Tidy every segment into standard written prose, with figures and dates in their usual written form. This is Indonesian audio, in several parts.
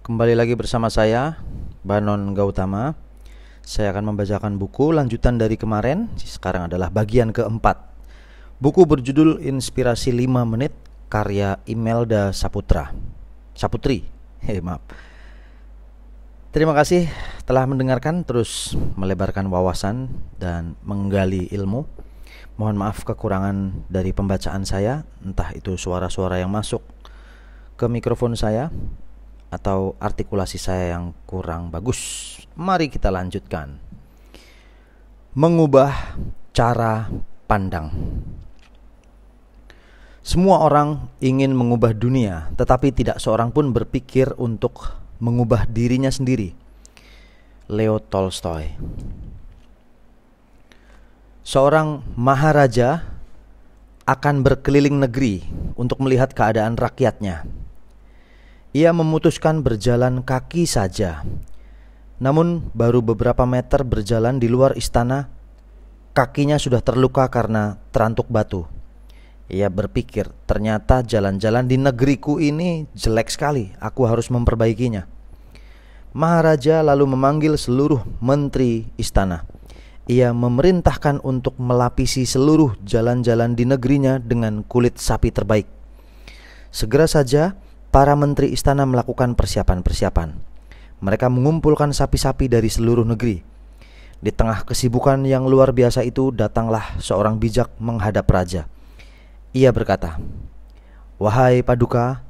Kembali lagi bersama saya, Banon Gautama. Saya akan membacakan buku lanjutan dari kemarin. Sekarang adalah bagian keempat. Buku berjudul Inspirasi 5 Menit, karya Imelda Saputri. Maaf. Terima kasih telah mendengarkan, terus melebarkan wawasan dan menggali ilmu. Mohon maaf kekurangan dari pembacaan saya, entah itu suara-suara yang masuk ke mikrofon saya atau artikulasi saya yang kurang bagus. Mari kita lanjutkan. Mengubah cara pandang. Semua orang ingin mengubah dunia, tetapi tidak seorang pun berpikir untuk mengubah dirinya sendiri. Leo Tolstoy. Seorang maharaja akan berkeliling negeri untuk melihat keadaan rakyatnya. Ia memutuskan berjalan kaki saja. Namun baru beberapa meter berjalan di luar istana, kakinya sudah terluka karena terantuk batu. Ia berpikir, ternyata jalan-jalan di negeriku ini jelek sekali, aku harus memperbaikinya. Maharaja lalu memanggil seluruh menteri istana. Ia memerintahkan untuk melapisi seluruh jalan-jalan di negerinya dengan kulit sapi terbaik. Segera saja para menteri istana melakukan persiapan-persiapan. Mereka mengumpulkan sapi-sapi dari seluruh negeri. Di tengah kesibukan yang luar biasa itu, datanglah seorang bijak menghadap raja. Ia berkata, "Wahai Paduka,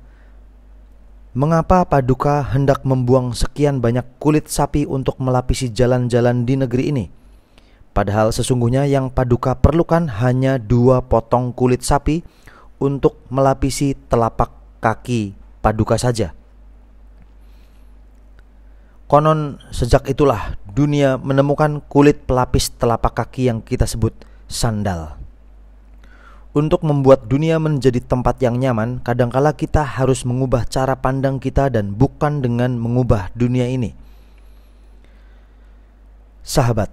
mengapa Paduka hendak membuang sekian banyak kulit sapi untuk melapisi jalan-jalan di negeri ini? Padahal sesungguhnya yang Paduka perlukan hanya 2 potong kulit sapi untuk melapisi telapak kaki Paduka saja." Konon sejak itulah dunia menemukan kulit pelapis telapak kaki yang kita sebut sandal. Untuk membuat dunia menjadi tempat yang nyaman, kadangkala kita harus mengubah cara pandang kita dan bukan dengan mengubah dunia ini. Sahabat,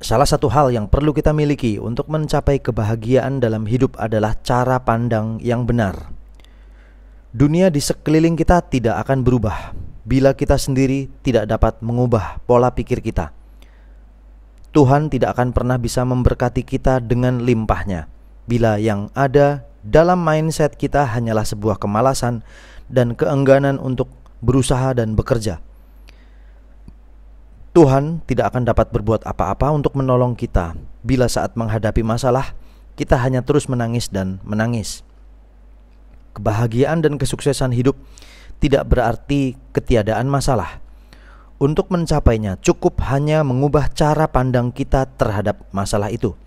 salah satu hal yang perlu kita miliki untuk mencapai kebahagiaan dalam hidup adalah cara pandang yang benar. Dunia di sekeliling kita tidak akan berubah bila kita sendiri tidak dapat mengubah pola pikir kita. Tuhan tidak akan pernah bisa memberkati kita dengan limpahnya bila yang ada dalam mindset kita hanyalah sebuah kemalasan dan keengganan untuk berusaha dan bekerja. Tuhan tidak akan dapat berbuat apa-apa untuk menolong kita bila saat menghadapi masalah kita hanya terus menangis dan menangis. Kebahagiaan dan kesuksesan hidup tidak berarti ketiadaan masalah. Untuk mencapainya cukup hanya mengubah cara pandang kita terhadap masalah itu.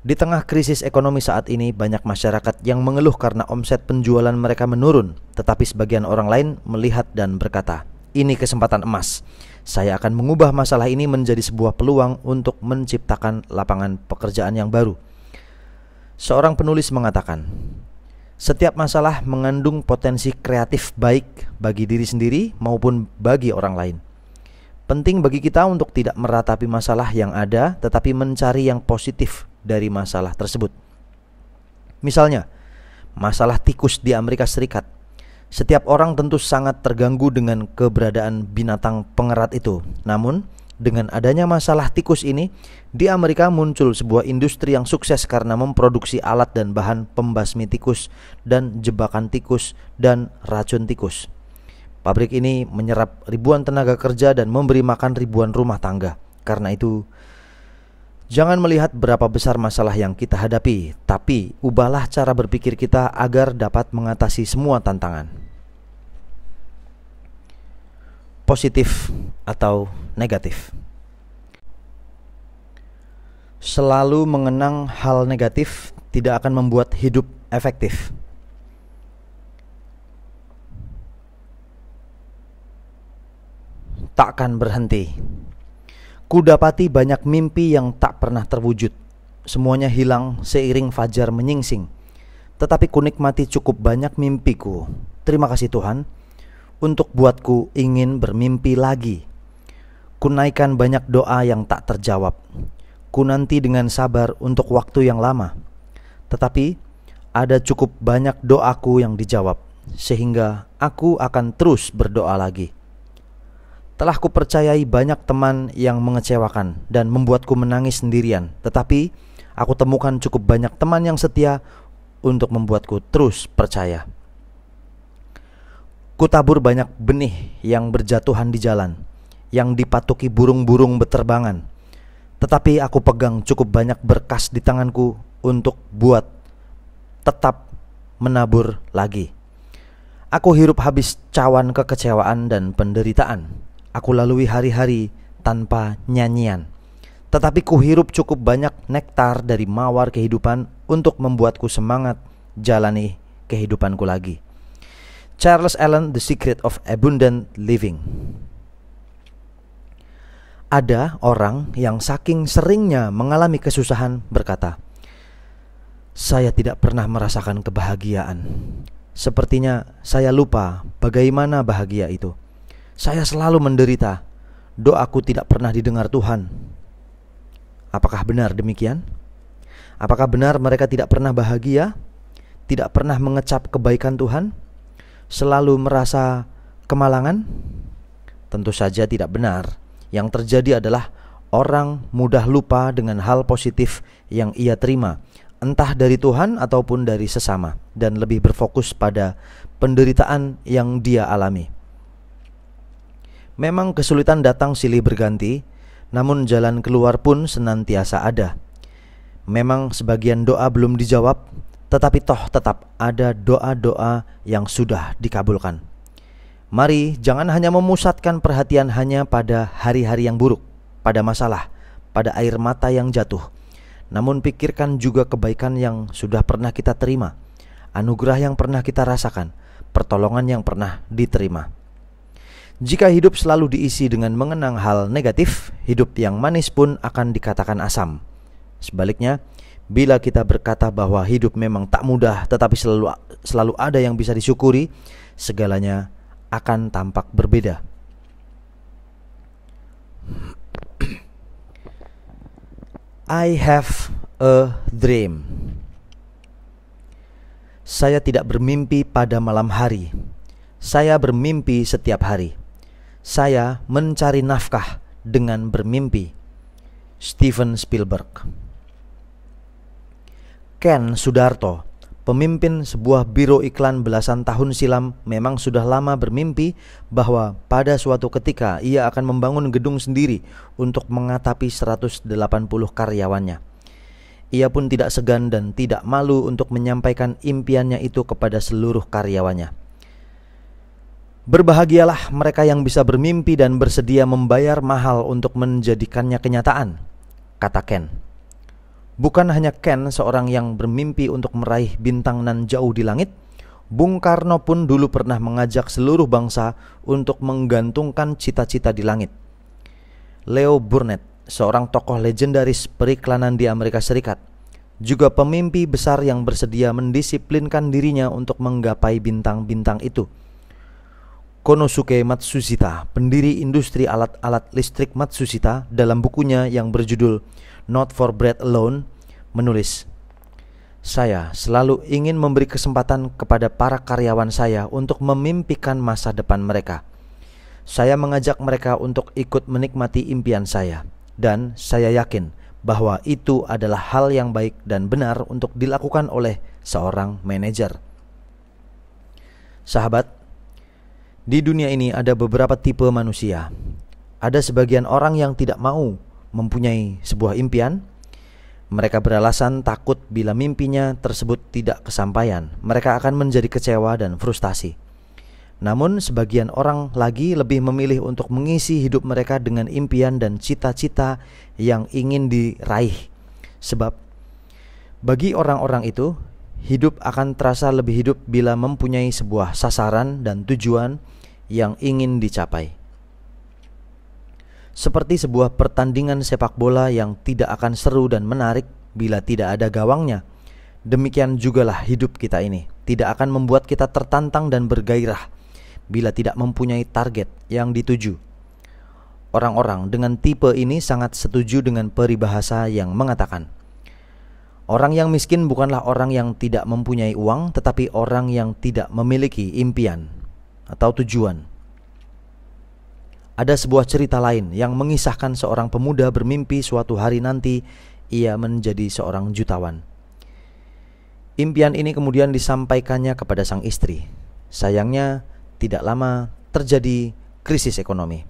Di tengah krisis ekonomi saat ini, banyak masyarakat yang mengeluh karena omset penjualan mereka menurun. Tetapi sebagian orang lain melihat dan berkata, "Ini kesempatan emas. Saya akan mengubah masalah ini menjadi sebuah peluang untuk menciptakan lapangan pekerjaan yang baru." Seorang penulis mengatakan, "Setiap masalah mengandung potensi kreatif baik bagi diri sendiri maupun bagi orang lain. Penting bagi kita untuk tidak meratapi masalah yang ada, tetapi mencari yang positif dari masalah tersebut." Misalnya, masalah tikus di Amerika Serikat. Setiap orang tentu sangat terganggu dengan keberadaan binatang pengerat itu. Namun, dengan adanya masalah tikus ini, di Amerika muncul sebuah industri yang sukses karena memproduksi alat dan bahan pembasmi tikus dan jebakan tikus dan racun tikus. Pabrik ini menyerap ribuan tenaga kerja dan memberi makan ribuan rumah tangga. Karena itu, jangan melihat berapa besar masalah yang kita hadapi, tapi ubahlah cara berpikir kita agar dapat mengatasi semua tantangan. Positif atau negatif. Selalu mengenang hal negatif tidak akan membuat hidup efektif. Takkan berhenti. Kudapati banyak mimpi yang tak pernah terwujud. Semuanya hilang seiring fajar menyingsing. Tetapi kunikmati cukup banyak mimpiku. Terima kasih Tuhan untuk buatku ingin bermimpi lagi. Kunaikan banyak doa yang tak terjawab. Kunanti dengan sabar untuk waktu yang lama. Tetapi ada cukup banyak doaku yang dijawab. sehingga aku akan terus berdoa lagi. Telah kupercayai banyak teman yang mengecewakan dan membuatku menangis sendirian, tetapi aku temukan cukup banyak teman yang setia untuk membuatku terus percaya. Kutabur banyak benih yang berjatuhan di jalan, yang dipatuki burung-burung beterbangan, tetapi aku pegang cukup banyak berkas di tanganku untuk buat tetap menabur lagi. Aku hirup habis cawan kekecewaan dan penderitaan. Aku lalui hari-hari tanpa nyanyian, tetapi kuhirup cukup banyak nektar dari mawar kehidupan untuk membuatku semangat jalani kehidupanku lagi. Charles Allen, The Secret of Abundant Living. Ada orang yang saking seringnya mengalami kesusahan berkata, "Saya tidak pernah merasakan kebahagiaan. Sepertinya saya lupa bagaimana bahagia itu. Saya selalu menderita. Doaku tidak pernah didengar Tuhan." Apakah benar demikian? Apakah benar mereka tidak pernah bahagia? Tidak pernah mengecap kebaikan Tuhan? Selalu merasa kemalangan? Tentu saja tidak benar. Yang terjadi adalah orang mudah lupa dengan hal positif yang ia terima, entah dari Tuhan ataupun dari sesama, dan lebih berfokus pada penderitaan yang dia alami. Memang kesulitan datang silih berganti, namun jalan keluar pun senantiasa ada. Memang sebagian doa belum dijawab, tetapi toh tetap ada doa-doa yang sudah dikabulkan. Mari jangan hanya memusatkan perhatian hanya pada hari-hari yang buruk, pada masalah, pada air mata yang jatuh. Namun pikirkan juga kebaikan yang sudah pernah kita terima, anugerah yang pernah kita rasakan, pertolongan yang pernah diterima. Jika hidup selalu diisi dengan mengenang hal negatif, hidup yang manis pun akan dikatakan asam. Sebaliknya, bila kita berkata bahwa hidup memang tak mudah tetapi selalu ada yang bisa disyukuri, segalanya akan tampak berbeda. I have a dream. Saya tidak bermimpi pada malam hari. Saya bermimpi setiap hari. Saya mencari nafkah dengan bermimpi. Steven Spielberg. Ken Sudarto, pemimpin sebuah biro iklan belasan tahun silam, memang sudah lama bermimpi bahwa pada suatu ketika ia akan membangun gedung sendiri untuk mengatapi 180 karyawannya. Ia pun tidak segan dan tidak malu untuk menyampaikan impiannya itu kepada seluruh karyawannya. Berbahagialah mereka yang bisa bermimpi dan bersedia membayar mahal untuk menjadikannya kenyataan, kata Ken. Bukan hanya Ken seorang yang bermimpi untuk meraih bintang nan jauh di langit, Bung Karno pun dulu pernah mengajak seluruh bangsa untuk menggantungkan cita-cita di langit. Leo Burnett, seorang tokoh legendaris periklanan di Amerika Serikat, juga pemimpi besar yang bersedia mendisiplinkan dirinya untuk menggapai bintang-bintang itu. Konosuke Matsushita, pendiri industri alat-alat listrik Matsushita, dalam bukunya yang berjudul Not for Bread Alone, menulis, "Saya selalu ingin memberi kesempatan kepada para karyawan saya untuk memimpikan masa depan mereka. Saya mengajak mereka untuk ikut menikmati impian saya, dan saya yakin bahwa itu adalah hal yang baik dan benar untuk dilakukan oleh seorang manajer." Sahabat, di dunia ini ada beberapa tipe manusia. Ada sebagian orang yang tidak mau mempunyai sebuah impian. Mereka beralasan takut bila mimpinya tersebut tidak kesampaian. Mereka akan menjadi kecewa dan frustasi. Namun sebagian orang lagi lebih memilih untuk mengisi hidup mereka dengan impian dan cita-cita yang ingin diraih. Sebab bagi orang-orang itu, hidup akan terasa lebih hidup bila mempunyai sebuah sasaran dan tujuan yang ingin dicapai. Seperti sebuah pertandingan sepak bola yang tidak akan seru dan menarik bila tidak ada gawangnya, demikian jugalah hidup kita ini tidak akan membuat kita tertantang dan bergairah bila tidak mempunyai target yang dituju. Orang-orang dengan tipe ini sangat setuju dengan peribahasa yang mengatakan, Orang yang miskin bukanlah orang yang tidak mempunyai uang, tetapi orang yang tidak memiliki impian atau tujuan. Ada sebuah cerita lain yang mengisahkan seorang pemuda bermimpi suatu hari nanti ia menjadi seorang jutawan. Impian ini kemudian disampaikannya kepada sang istri. Sayangnya, tidak lama terjadi krisis ekonomi.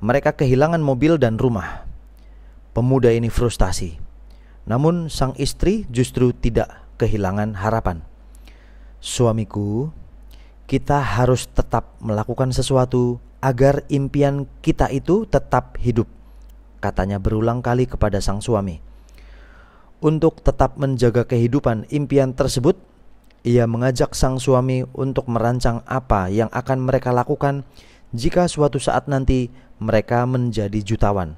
Mereka kehilangan mobil dan rumah. Pemuda ini frustasi. Namun sang istri justru tidak kehilangan harapan. Suamiku, kita harus tetap melakukan sesuatu agar impian kita itu tetap hidup, katanya berulang kali kepada sang suami. Untuk tetap menjaga kehidupan impian tersebut, ia mengajak sang suami untuk merancang apa yang akan mereka lakukan jika suatu saat nanti mereka menjadi jutawan.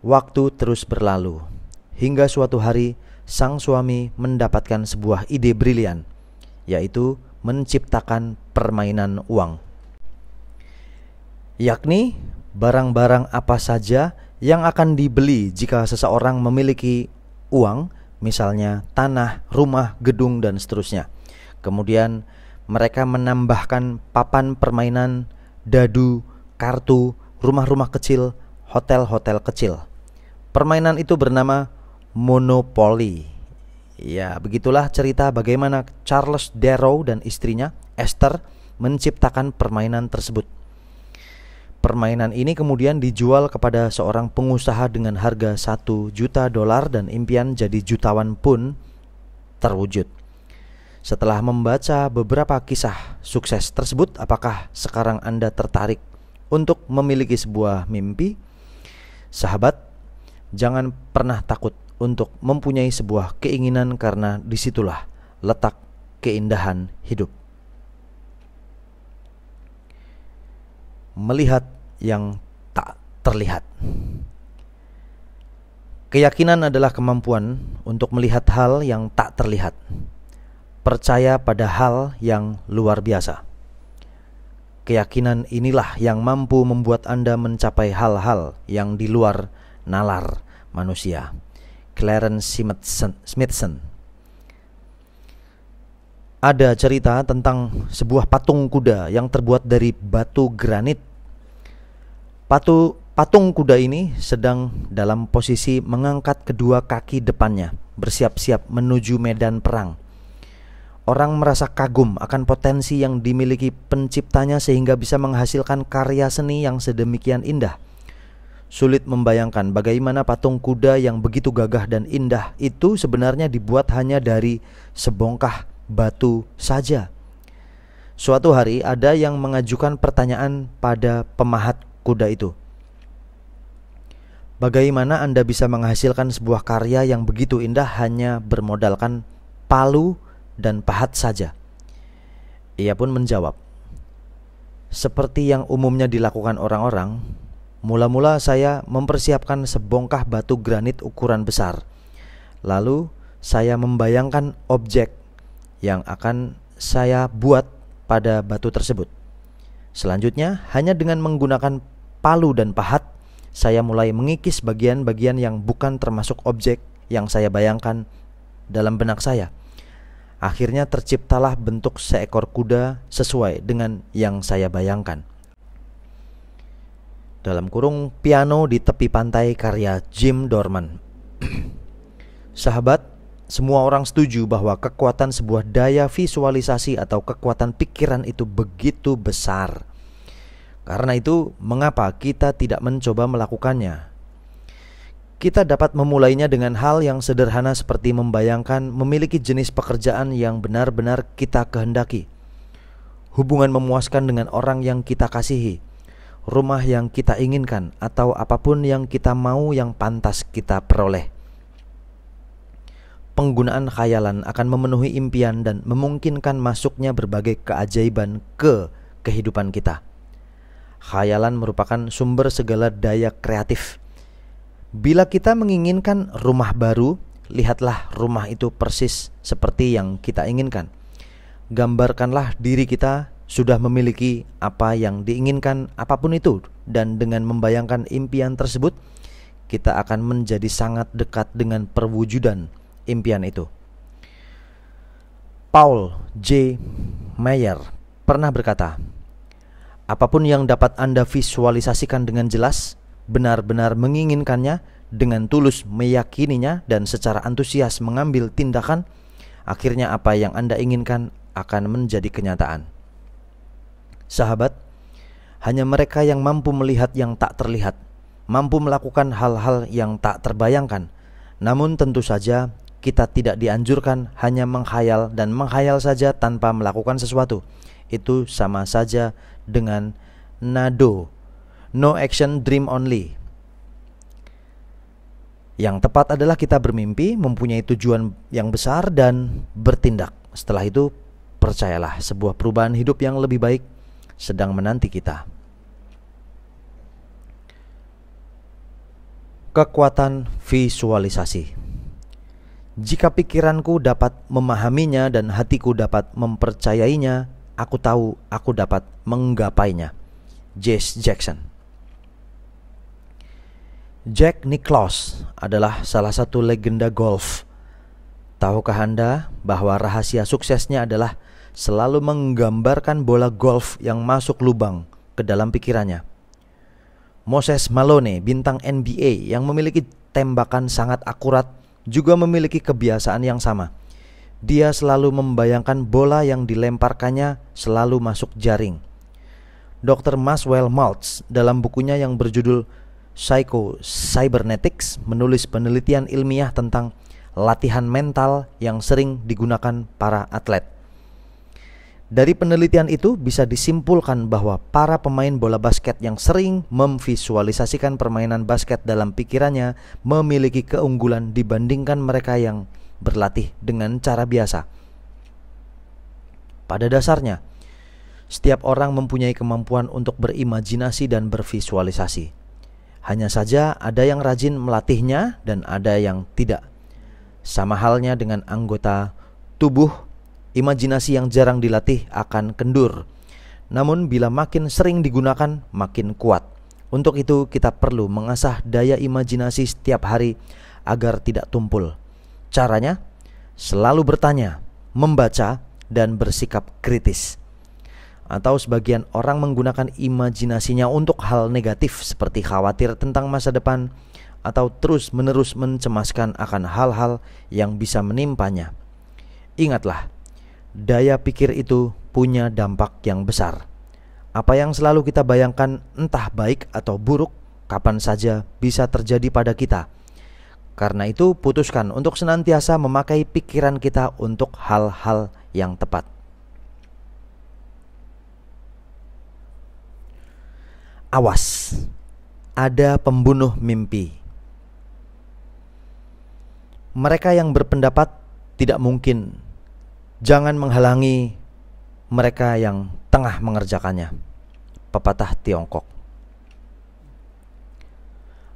Waktu terus berlalu. Hingga suatu hari sang suami mendapatkan sebuah ide brilian, yaitu menciptakan permainan uang. Yakni barang-barang apa saja yang akan dibeli jika seseorang memiliki uang, misalnya tanah, rumah, gedung, dan seterusnya. Kemudian mereka menambahkan papan permainan, dadu, kartu, rumah-rumah kecil, hotel-hotel kecil. Permainan itu bernama Monopoly. Ya, begitulah cerita bagaimana Charles Darrow dan istrinya Esther menciptakan permainan tersebut. Permainan ini kemudian dijual kepada seorang pengusaha dengan harga $1 juta dan impian jadi jutawan pun terwujud. Setelah membaca beberapa kisah sukses tersebut, apakah sekarang Anda tertarik untuk memiliki sebuah mimpi? Sahabat, jangan pernah takut untuk mempunyai sebuah keinginan, karena disitulah letak keindahan hidup. Melihat yang tak terlihat. Keyakinan adalah kemampuan untuk melihat hal yang tak terlihat. Percaya pada hal yang luar biasa. Keyakinan inilah yang mampu membuat Anda mencapai hal-hal yang di luar nalar manusia. Clarence Smithson. Ada cerita tentang sebuah patung kuda yang terbuat dari batu granit. Patung kuda ini sedang dalam posisi mengangkat kedua kaki depannya, bersiap-siap menuju medan perang. Orang merasa kagum akan potensi yang dimiliki penciptanya sehingga bisa menghasilkan karya seni yang sedemikian indah. Sulit membayangkan bagaimana patung kuda yang begitu gagah dan indah itu sebenarnya dibuat hanya dari sebongkah batu saja. Suatu hari ada yang mengajukan pertanyaan pada pemahat kuda itu. Bagaimana Anda bisa menghasilkan sebuah karya yang begitu indah hanya bermodalkan palu dan pahat saja? Ia pun menjawab, seperti yang umumnya dilakukan orang-orang, mula-mula saya mempersiapkan sebongkah batu granit ukuran besar. Lalu saya membayangkan objek yang akan saya buat pada batu tersebut. Selanjutnya, hanya dengan menggunakan palu dan pahat, saya mulai mengikis bagian-bagian yang bukan termasuk objek yang saya bayangkan dalam benak saya. Akhirnya terciptalah bentuk seekor kuda sesuai dengan yang saya bayangkan. Dalam kurung piano di tepi pantai karya Jim Dorman. Sahabat, semua orang setuju bahwa kekuatan sebuah daya visualisasi atau kekuatan pikiran itu begitu besar. Karena itu, mengapa kita tidak mencoba melakukannya? Kita dapat memulainya dengan hal yang sederhana seperti membayangkan memiliki jenis pekerjaan yang benar-benar kita kehendaki, hubungan memuaskan dengan orang yang kita kasihi, rumah yang kita inginkan, atau apapun yang kita mau yang pantas kita peroleh. Penggunaan khayalan akan memenuhi impian dan memungkinkan masuknya berbagai keajaiban ke kehidupan kita. Khayalan merupakan sumber segala daya kreatif. Bila kita menginginkan rumah baru, lihatlah rumah itu persis seperti yang kita inginkan. Gambarkanlah diri kita sudah memiliki apa yang diinginkan apapun itu, dan dengan membayangkan impian tersebut, kita akan menjadi sangat dekat dengan perwujudan impian itu. Paul J. Meyer pernah berkata, apapun yang dapat Anda visualisasikan dengan jelas, benar-benar menginginkannya, dengan tulus meyakininya dan secara antusias mengambil tindakan, akhirnya apa yang Anda inginkan akan menjadi kenyataan. Sahabat, hanya mereka yang mampu melihat yang tak terlihat, mampu melakukan hal-hal yang tak terbayangkan. Namun tentu saja kita tidak dianjurkan hanya menghayal dan menghayal saja tanpa melakukan sesuatu. Itu sama saja dengan NADO, no action, dream only. Yang tepat adalah kita bermimpi, mempunyai tujuan yang besar dan bertindak. Setelah itu, percayalah, sebuah perubahan hidup yang lebih baik sedang menanti kita. Kekuatan visualisasi. Jika pikiranku dapat memahaminya dan hatiku dapat mempercayainya, aku tahu aku dapat menggapainya. Jesse Jackson. Jack Nicklaus adalah salah satu legenda golf. Tahukah Anda bahwa rahasia suksesnya adalah selalu menggambarkan bola golf yang masuk lubang ke dalam pikirannya? Moses Malone, bintang NBA yang memiliki tembakan sangat akurat, juga memiliki kebiasaan yang sama. Dia selalu membayangkan bola yang dilemparkannya selalu masuk jaring. Dr. Maxwell Maltz dalam bukunya yang berjudul Psycho-Cybernetics menulis penelitian ilmiah tentang latihan mental yang sering digunakan para atlet. Dari penelitian itu bisa disimpulkan bahwa para pemain bola basket yang sering memvisualisasikan permainan basket dalam pikirannya memiliki keunggulan dibandingkan mereka yang berlatih dengan cara biasa. Pada dasarnya, setiap orang mempunyai kemampuan untuk berimajinasi dan bervisualisasi. Hanya saja ada yang rajin melatihnya dan ada yang tidak. Sama halnya dengan anggota tubuh, imajinasi yang jarang dilatih akan kendur. Namun bila makin sering digunakan, makin kuat. Untuk itu kita perlu mengasah daya imajinasi setiap hari agar tidak tumpul. Caranya, selalu bertanya, membaca, dan bersikap kritis. Atau sebagian orang menggunakan imajinasinya untuk hal negatif seperti khawatir tentang masa depan atau terus-menerus mencemaskan akan hal-hal yang bisa menimpanya. Ingatlah, daya pikir itu punya dampak yang besar. Apa yang selalu kita bayangkan, entah baik atau buruk, kapan saja bisa terjadi pada kita. Karena itu, putuskan untuk senantiasa memakai pikiran kita untuk hal-hal yang tepat. Awas, ada pembunuh mimpi. Mereka yang berpendapat tidak mungkin, jangan menghalangi mereka yang tengah mengerjakannya. Pepatah Tiongkok.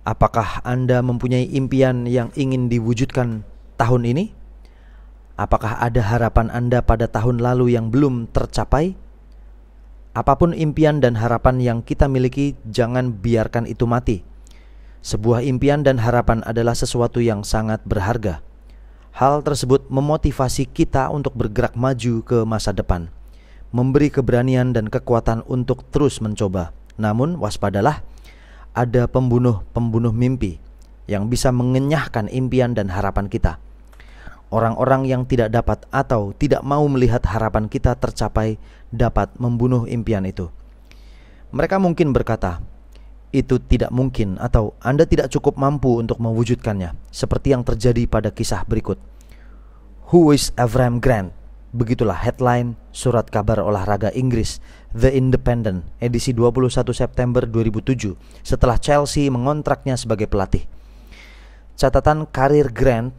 Apakah Anda mempunyai impian yang ingin diwujudkan tahun ini? Apakah ada harapan Anda pada tahun lalu yang belum tercapai? Apapun impian dan harapan yang kita miliki, jangan biarkan itu mati. Sebuah impian dan harapan adalah sesuatu yang sangat berharga. Hal tersebut memotivasi kita untuk bergerak maju ke masa depan, memberi keberanian dan kekuatan untuk terus mencoba. Namun waspadalah, ada pembunuh-pembunuh mimpi yang bisa mengenyahkan impian dan harapan kita. Orang-orang yang tidak dapat atau tidak mau melihat harapan kita tercapai dapat membunuh impian itu. Mereka mungkin berkata, itu tidak mungkin atau Anda tidak cukup mampu untuk mewujudkannya, seperti yang terjadi pada kisah berikut. Who is Avram Grant? Begitulah headline surat kabar olahraga Inggris The Independent edisi 21 September 2007 setelah Chelsea mengontraknya sebagai pelatih. Catatan karir Grant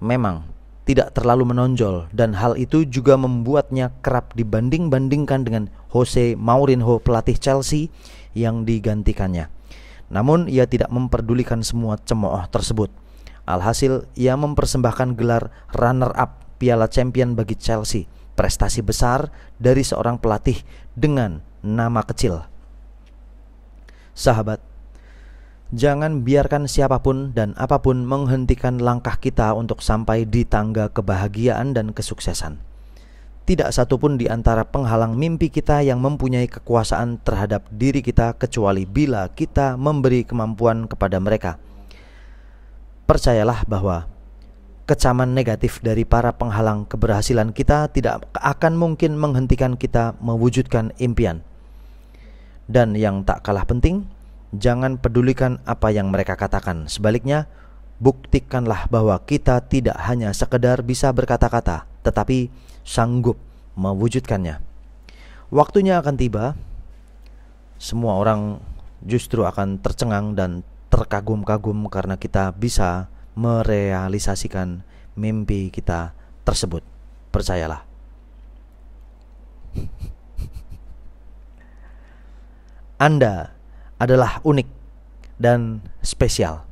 memang tidak terlalu menonjol dan hal itu juga membuatnya kerap dibanding-bandingkan dengan Jose Mourinho, pelatih Chelsea yang digantikannya. Namun ia tidak memperdulikan semua cemooh tersebut. Alhasil ia mempersembahkan gelar runner-up Piala Champion bagi Chelsea, prestasi besar dari seorang pelatih dengan nama kecil. Sahabat, Jangan biarkan siapapun dan apapun menghentikan langkah kita untuk sampai di tangga kebahagiaan dan kesuksesan. Tidak satupun di antara penghalang mimpi kita yang mempunyai kekuasaan terhadap diri kita kecuali bila kita memberi kemampuan kepada mereka. Percayalah bahwa kecaman negatif dari para penghalang keberhasilan kita tidak akan mungkin menghentikan kita mewujudkan impian. Dan yang tak kalah penting, jangan pedulikan apa yang mereka katakan. Sebaliknya, buktikanlah bahwa kita tidak hanya sekedar bisa berkata-kata, tetapi sanggup mewujudkannya. Waktunya akan tiba, semua orang justru akan tercengang dan terkagum-kagum karena kita bisa merealisasikan mimpi kita tersebut. Percayalah. Anda adalah unik dan spesial.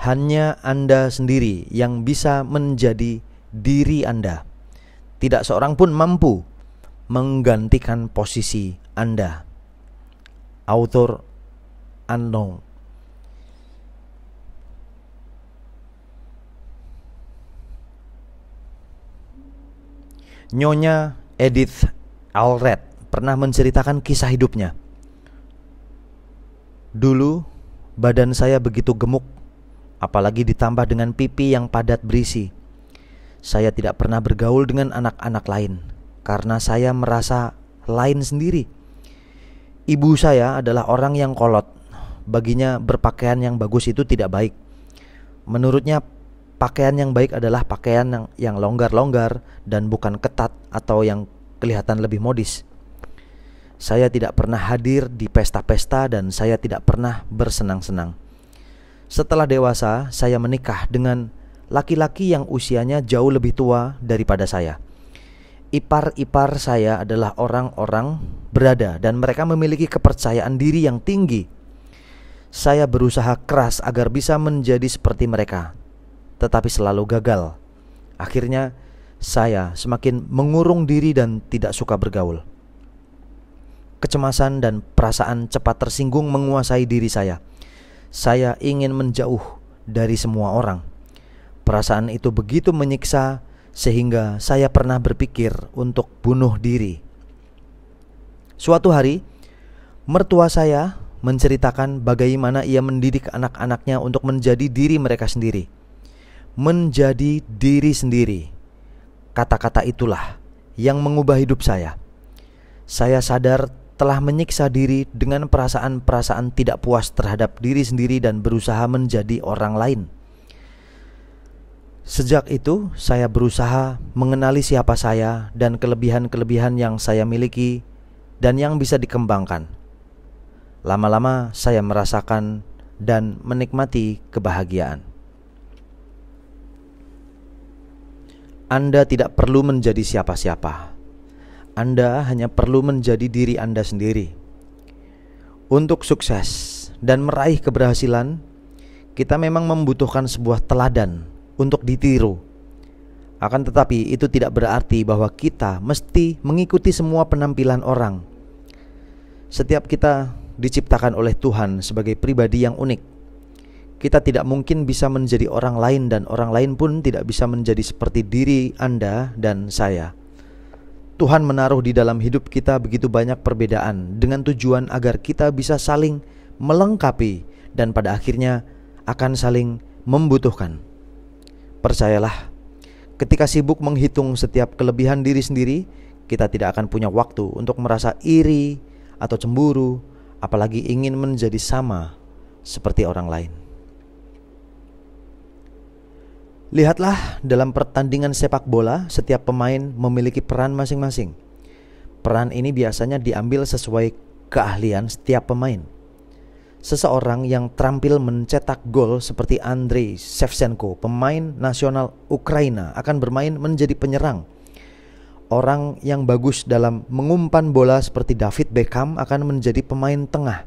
Hanya Anda sendiri yang bisa menjadi diri Anda. Tidak seorang pun mampu menggantikan posisi Anda. Author unknown. Nyonya Edith Allred pernah menceritakan kisah hidupnya. Dulu badan saya begitu gemuk, apalagi ditambah dengan pipi yang padat berisi. Saya tidak pernah bergaul dengan anak-anak lain karena saya merasa lain sendiri. Ibu saya adalah orang yang kolot. Baginya berpakaian yang bagus itu tidak baik. Menurutnya pakaian yang baik adalah pakaian yang longgar-longgar dan bukan ketat atau yang kelihatan lebih modis. Saya tidak pernah hadir di pesta-pesta dan saya tidak pernah bersenang-senang. Setelah dewasa, saya menikah dengan laki-laki yang usianya jauh lebih tua daripada saya. Ipar-ipar saya adalah orang-orang berada dan mereka memiliki kepercayaan diri yang tinggi. Saya berusaha keras agar bisa menjadi seperti mereka, tetapi selalu gagal. Akhirnya saya semakin mengurung diri dan tidak suka bergaul. Kecemasan dan perasaan cepat tersinggung menguasai diri saya. Saya ingin menjauh dari semua orang. Perasaan itu begitu menyiksa sehingga saya pernah berpikir untuk bunuh diri. Suatu hari, mertua saya menceritakan bagaimana ia mendidik anak-anaknya untuk menjadi diri mereka sendiri. Menjadi diri sendiri. Kata-kata itulah yang mengubah hidup saya. Saya sadar telah menyiksa diri dengan perasaan-perasaan tidak puas terhadap diri sendiri dan berusaha menjadi orang lain. Sejak itu, saya berusaha mengenali siapa saya dan kelebihan-kelebihan yang saya miliki dan yang bisa dikembangkan. Lama-lama saya merasakan dan menikmati kebahagiaan. Anda tidak perlu menjadi siapa-siapa. Anda hanya perlu menjadi diri Anda sendiri. Untuk sukses dan meraih keberhasilan, kita memang membutuhkan sebuah teladan untuk ditiru. Akan tetapi itu tidak berarti bahwa kita mesti mengikuti semua penampilan orang. Setiap kita diciptakan oleh Tuhan sebagai pribadi yang unik. Kita tidak mungkin bisa menjadi orang lain dan orang lain pun tidak bisa menjadi seperti diri Anda dan saya. Tuhan menaruh di dalam hidup kita begitu banyak perbedaan dengan tujuan agar kita bisa saling melengkapi dan pada akhirnya akan saling membutuhkan. Percayalah, ketika sibuk menghitung setiap kelebihan diri sendiri, kita tidak akan punya waktu untuk merasa iri atau cemburu, apalagi ingin menjadi sama seperti orang lain. Lihatlah dalam pertandingan sepak bola, setiap pemain memiliki peran masing-masing. Peran ini biasanya diambil sesuai keahlian setiap pemain. Seseorang yang terampil mencetak gol seperti Andrei Shevchenko, pemain nasional Ukraina, akan bermain menjadi penyerang. Orang yang bagus dalam mengumpan bola seperti David Beckham akan menjadi pemain tengah.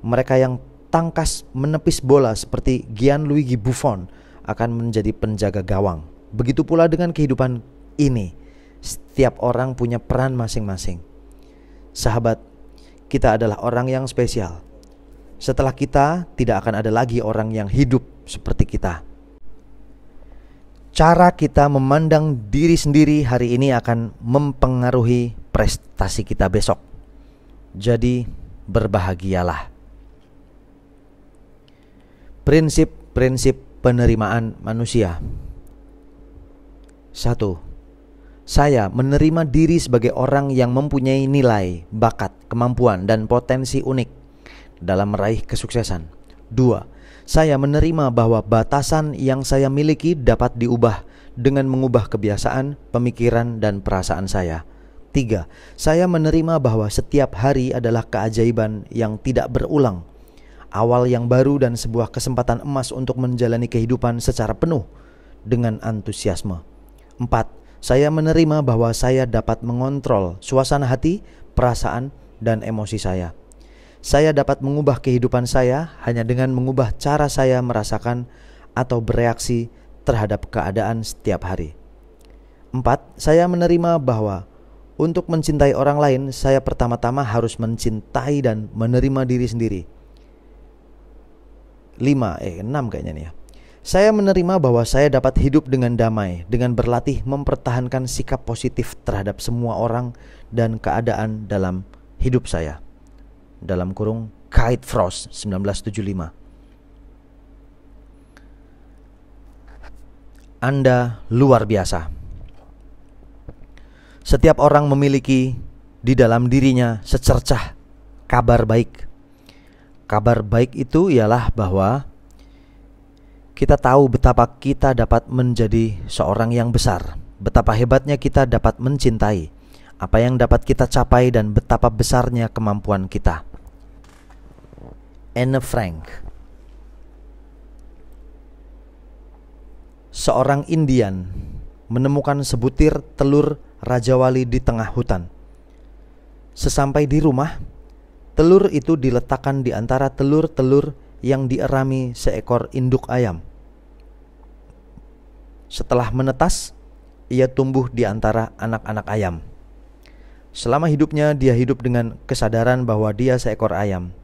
Mereka yang tangkas menepis bola seperti Gianluigi Buffon akan menjadi penjaga gawang. Begitu pula dengan kehidupan ini. Setiap orang punya peran masing-masing. Sahabat, kita adalah orang yang spesial. Setelah kita, tidak akan ada lagi orang yang hidup seperti kita. Cara kita memandang diri sendiri hari ini akan mempengaruhi prestasi kita besok. Jadi, berbahagialah. Prinsip-prinsip penerimaan manusia. 1. Saya menerima diri sebagai orang yang mempunyai nilai, bakat, kemampuan, dan potensi unik dalam meraih kesuksesan. 2. Saya menerima bahwa batasan yang saya miliki dapat diubah dengan mengubah kebiasaan, pemikiran, dan perasaan saya. 3. Saya menerima bahwa setiap hari adalah keajaiban yang tidak berulang, awal yang baru dan sebuah kesempatan emas untuk menjalani kehidupan secara penuh dengan antusiasme. 4. Saya menerima bahwa saya dapat mengontrol suasana hati, perasaan, dan emosi saya. Saya dapat mengubah kehidupan saya hanya dengan mengubah cara saya merasakan atau bereaksi terhadap keadaan setiap hari. 4. Saya menerima bahwa untuk mencintai orang lain, saya pertama-tama harus mencintai dan menerima diri sendiri. 6 kayaknya nih ya. Saya menerima bahwa saya dapat hidup dengan damai dengan berlatih mempertahankan sikap positif terhadap semua orang dan keadaan dalam hidup saya. Dalam kurung Kate Frost 1975. Anda luar biasa. Setiap orang memiliki di dalam dirinya secercah kabar baik. Kabar baik itu ialah bahwa kita tahu betapa kita dapat menjadi seorang yang besar, betapa hebatnya kita dapat mencintai, apa yang dapat kita capai, dan betapa besarnya kemampuan kita. Anne Frank, seorang Indian, menemukan sebutir telur rajawali di tengah hutan. Sesampai di rumah, telur itu diletakkan di antara telur-telur yang dierami seekor induk ayam. Setelah menetas, ia tumbuh di antara anak-anak ayam. Selama hidupnya dia hidup dengan kesadaran bahwa dia seekor ayam.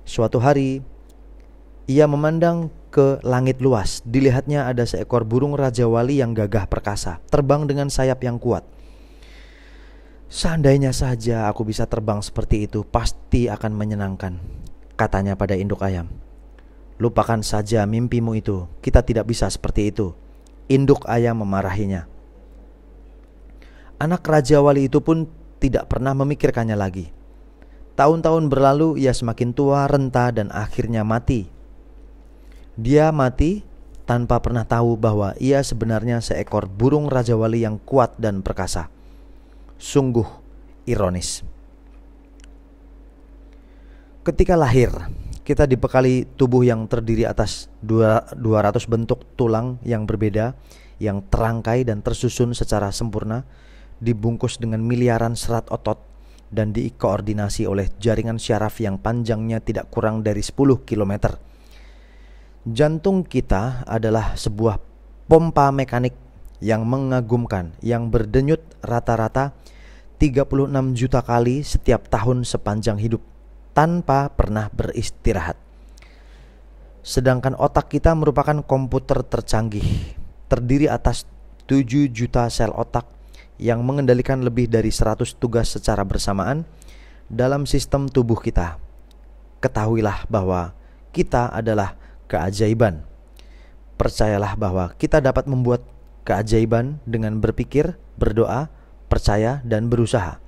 Suatu hari, ia memandang ke langit luas. Dilihatnya ada seekor burung rajawali yang gagah perkasa, terbang dengan sayap yang kuat. Seandainya saja aku bisa terbang seperti itu, pasti akan menyenangkan, katanya pada induk ayam. Lupakan saja mimpimu itu, kita tidak bisa seperti itu. Induk ayam memarahinya. Anak rajawali itu pun tidak pernah memikirkannya lagi. Tahun-tahun berlalu, ia semakin tua, renta, dan akhirnya mati. Dia mati tanpa pernah tahu bahwa ia sebenarnya seekor burung rajawali yang kuat dan perkasa. Sungguh ironis. Ketika lahir, kita dibekali tubuh yang terdiri atas 200 bentuk tulang yang berbeda, yang terangkai dan tersusun secara sempurna, dibungkus dengan miliaran serat otot, dan dikoordinasi oleh jaringan syaraf yang panjangnya tidak kurang dari 10 km. Jantung kita adalah sebuah pompa mekanik yang mengagumkan, yang berdenyut rata-rata 36 juta kali setiap tahun sepanjang hidup, tanpa pernah beristirahat. Sedangkan otak kita merupakan komputer tercanggih, terdiri atas 7 juta sel otak yang mengendalikan lebih dari 100 tugas secara bersamaan dalam sistem tubuh kita. Ketahuilah bahwa kita adalah keajaiban. Percayalah bahwa kita dapat membuat keajaiban dengan berpikir, berdoa, percaya, dan berusaha.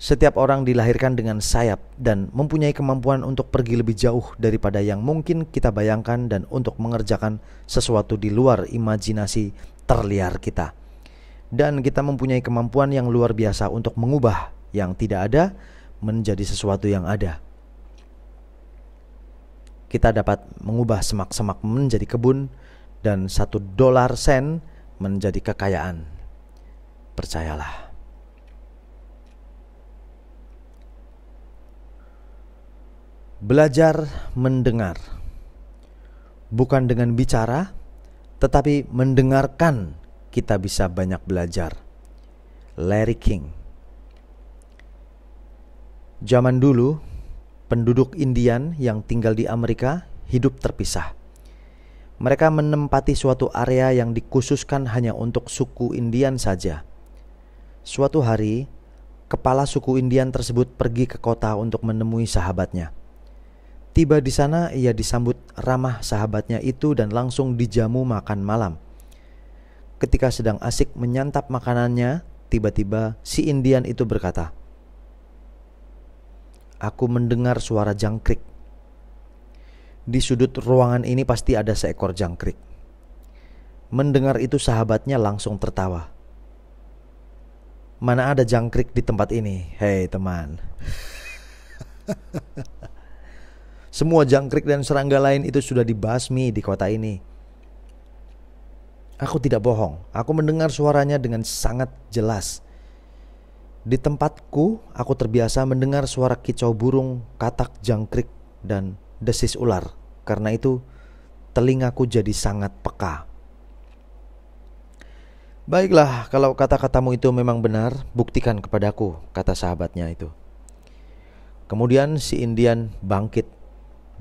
Setiap orang dilahirkan dengan sayap dan mempunyai kemampuan untuk pergi lebih jauh daripada yang mungkin kita bayangkan dan untuk mengerjakan sesuatu di luar imajinasi terliar kita. Dan kita mempunyai kemampuan yang luar biasa untuk mengubah yang tidak ada menjadi sesuatu yang ada. Kita dapat mengubah semak-semak menjadi kebun dan $1 menjadi kekayaan. Percayalah. Belajar mendengar, bukan dengan bicara, tetapi mendengarkan kita bisa banyak belajar. Larry King. Zaman dulu, Penduduk Indian yang tinggal di Amerika hidup terpisah. Mereka menempati suatu area yang dikhususkan hanya untuk suku Indian saja. Suatu hari, kepala suku Indian tersebut pergi ke kota untuk menemui sahabatnya. Tiba di sana, ia disambut ramah sahabatnya itu dan langsung dijamu makan malam. Ketika sedang asik menyantap makanannya, tiba-tiba si Indian itu berkata, "Aku mendengar suara jangkrik. Di sudut ruangan ini pasti ada seekor jangkrik." Mendengar itu sahabatnya langsung tertawa. "Mana ada jangkrik di tempat ini, hei teman." Semua jangkrik dan serangga lain itu sudah dibasmi di kota ini. Aku tidak bohong, aku mendengar suaranya dengan sangat jelas. Di tempatku, aku terbiasa mendengar suara kicau burung, katak jangkrik, dan desis ular. Karena itu, telingaku jadi sangat peka. "Baiklah, kalau kata-katamu itu memang benar, buktikan kepadaku," kata sahabatnya itu. Kemudian si Indian bangkit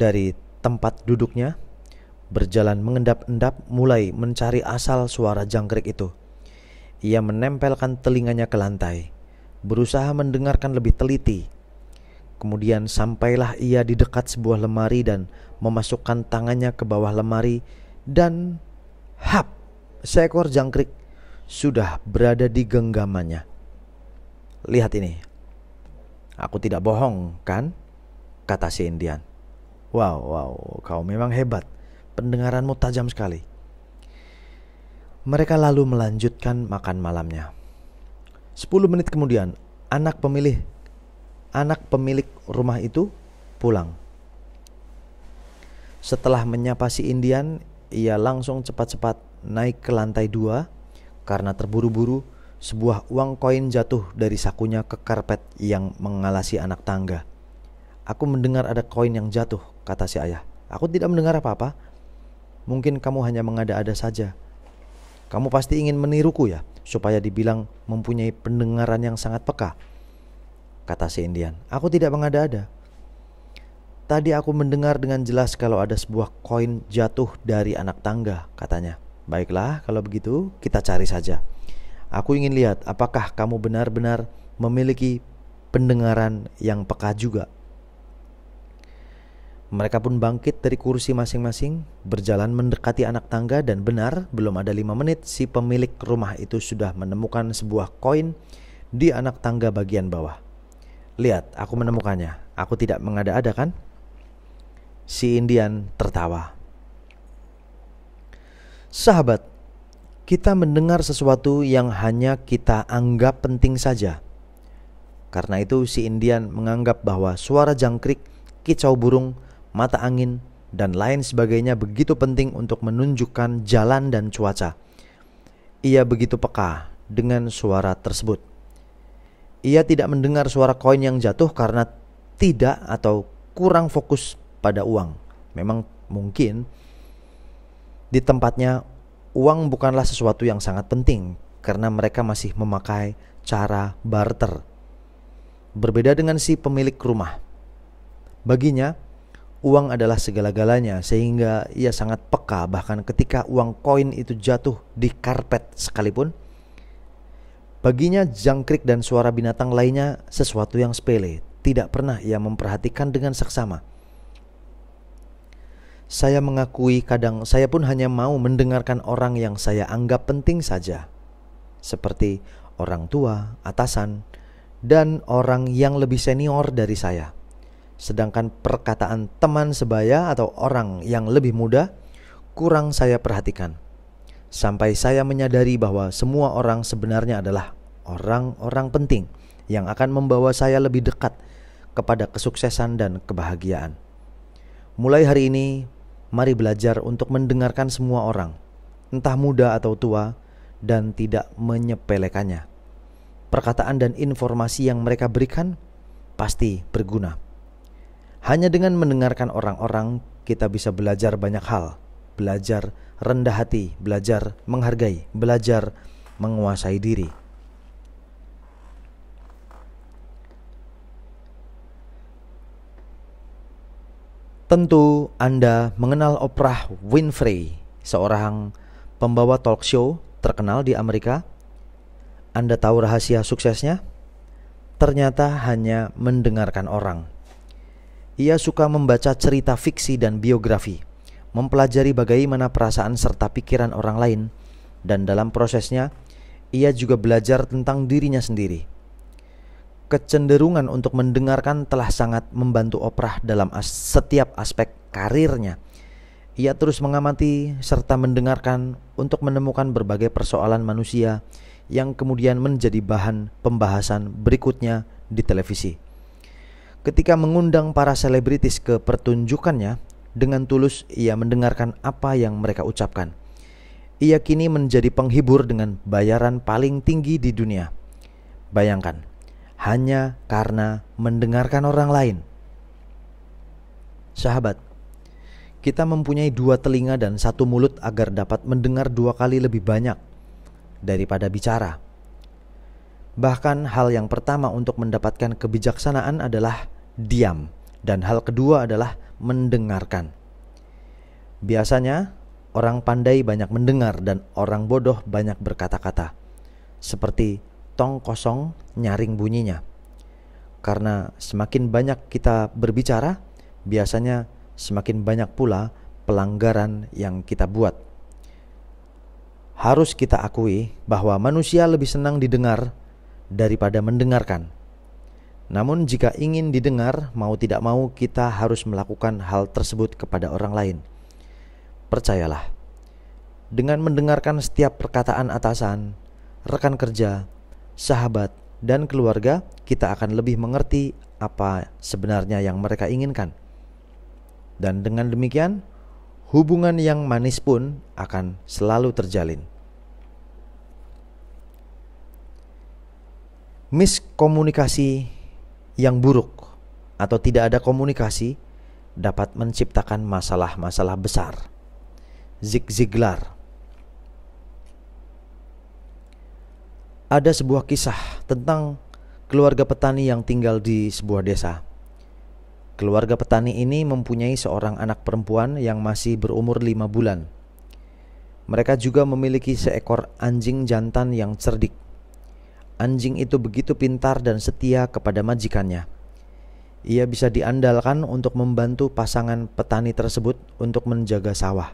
dari tempat duduknya, berjalan mengendap-endap mulai mencari asal suara jangkrik itu. Ia menempelkan telinganya ke lantai, berusaha mendengarkan lebih teliti. Kemudian sampailah ia di dekat sebuah lemari dan memasukkan tangannya ke bawah lemari dan hap, seekor jangkrik sudah berada di genggamannya. "Lihat ini. Aku tidak bohong, kan?" kata si Indian. Wow, kau memang hebat. Pendengaranmu tajam sekali." Mereka lalu melanjutkan makan malamnya. 10 menit kemudian, anak pemilik rumah itu pulang. Setelah menyapa si Indian, ia langsung cepat-cepat naik ke lantai 2. Karena terburu-buru, sebuah uang koin jatuh dari sakunya ke karpet yang mengalasi anak tangga. "Aku mendengar ada koin yang jatuh," kata si ayah. "Aku tidak mendengar apa-apa. Mungkin kamu hanya mengada-ada saja. Kamu pasti ingin meniruku ya, supaya dibilang mempunyai pendengaran yang sangat peka," kata si Indian. "Aku tidak mengada-ada. Tadi aku mendengar dengan jelas kalau ada sebuah koin jatuh dari anak tangga," katanya. "Baiklah, kalau begitu kita cari saja. Aku ingin lihat apakah kamu benar-benar memiliki pendengaran yang peka juga." Mereka pun bangkit dari kursi masing-masing, berjalan mendekati anak tangga, dan benar, belum ada 5 menit si pemilik rumah itu sudah menemukan sebuah koin di anak tangga bagian bawah. "Lihat, aku menemukannya. Aku tidak mengada-ada, kan?" Si Indian tertawa. Sahabat, kita mendengar sesuatu yang hanya kita anggap penting saja. Karena itu si Indian menganggap bahwa suara jangkrik, kicau burung, mata angin, dan lain sebagainya begitu penting untuk menunjukkan jalan dan cuaca. Ia begitu peka dengan suara tersebut. Ia tidak mendengar suara koin yang jatuh karena tidak atau kurang fokus pada uang. Memang mungkin di tempatnya uang bukanlah sesuatu yang sangat penting karena mereka masih memakai cara barter. Berbeda dengan si pemilik rumah. Baginya, uang adalah segala-galanya sehingga ia sangat peka bahkan ketika uang koin itu jatuh di karpet sekalipun. Baginya jangkrik dan suara binatang lainnya sesuatu yang sepele, tidak pernah ia memperhatikan dengan seksama. Saya mengakui kadang saya pun hanya mau mendengarkan orang yang saya anggap penting saja, seperti orang tua, atasan, dan orang yang lebih senior dari saya. Sedangkan perkataan teman sebaya atau orang yang lebih muda kurang saya perhatikan. Sampai saya menyadari bahwa semua orang sebenarnya adalah orang-orang penting yang akan membawa saya lebih dekat kepada kesuksesan dan kebahagiaan. Mulai hari ini, mari belajar untuk mendengarkan semua orang, entah muda atau tua, dan tidak menyepelekannya. Perkataan dan informasi yang mereka berikan pasti berguna. Hanya dengan mendengarkan orang-orang, kita bisa belajar banyak hal. Belajar rendah hati, belajar menghargai, belajar menguasai diri. Tentu Anda mengenal Oprah Winfrey, seorang pembawa talk show terkenal di Amerika. Anda tahu rahasia suksesnya? Ternyata hanya mendengarkan orang. Ia suka membaca cerita fiksi dan biografi, mempelajari bagaimana perasaan serta pikiran orang lain, dan dalam prosesnya, ia juga belajar tentang dirinya sendiri. Kecenderungan untuk mendengarkan telah sangat membantu Oprah dalam setiap aspek karirnya. Ia terus mengamati serta mendengarkan untuk menemukan berbagai persoalan manusia yang kemudian menjadi bahan pembahasan berikutnya di televisi. Ketika mengundang para selebritis ke pertunjukannya, dengan tulus ia mendengarkan apa yang mereka ucapkan. Ia kini menjadi penghibur dengan bayaran paling tinggi di dunia. Bayangkan, hanya karena mendengarkan orang lain. Sahabat, kita mempunyai 2 telinga dan 1 mulut agar dapat mendengar 2 kali lebih banyak daripada bicara. Bahkan hal yang pertama untuk mendapatkan kebijaksanaan adalah diam, dan hal kedua adalah mendengarkan. Biasanya orang pandai banyak mendengar dan orang bodoh banyak berkata-kata. Seperti tong kosong nyaring bunyinya. Karena semakin banyak kita berbicara, biasanya semakin banyak pula pelanggaran yang kita buat. Harus kita akui bahwa manusia lebih senang didengar daripada mendengarkan. Namun jika ingin didengar, mau tidak mau kita harus melakukan hal tersebut kepada orang lain. Percayalah, dengan mendengarkan setiap perkataan atasan, rekan kerja, sahabat, dan keluarga, kita akan lebih mengerti apa sebenarnya yang mereka inginkan. Dan dengan demikian, hubungan yang manis pun akan selalu terjalin. Miskomunikasi yang buruk atau tidak ada komunikasi dapat menciptakan masalah-masalah besar. Zig Ziglar. Ada sebuah kisah tentang keluarga petani yang tinggal di sebuah desa. Keluarga petani ini mempunyai seorang anak perempuan yang masih berumur 5 bulan. Mereka juga memiliki seekor anjing jantan yang cerdik. Anjing itu begitu pintar dan setia kepada majikannya. Ia bisa diandalkan untuk membantu pasangan petani tersebut untuk menjaga sawah.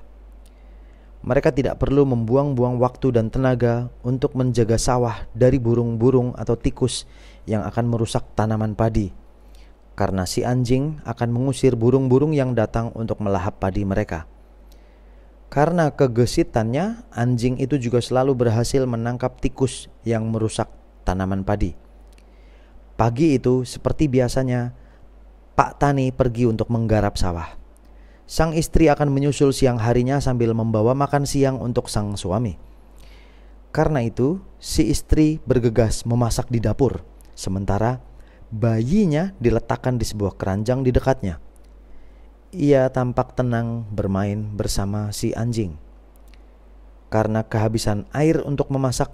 Mereka tidak perlu membuang-buang waktu dan tenaga untuk menjaga sawah dari burung-burung atau tikus yang akan merusak tanaman padi, karena si anjing akan mengusir burung-burung yang datang untuk melahap padi mereka. Karena kegesitannya, anjing itu juga selalu berhasil menangkap tikus yang merusak tanaman padi. Pagi itu, seperti biasanya, Pak Tani pergi untuk menggarap sawah. Sang istri akan menyusul siang harinya sambil membawa makan siang untuk sang suami. Karena itu, si istri bergegas memasak di dapur, sementara bayinya diletakkan di sebuah keranjang di dekatnya. Ia tampak tenang bermain bersama si anjing. Karena kehabisan air untuk memasak,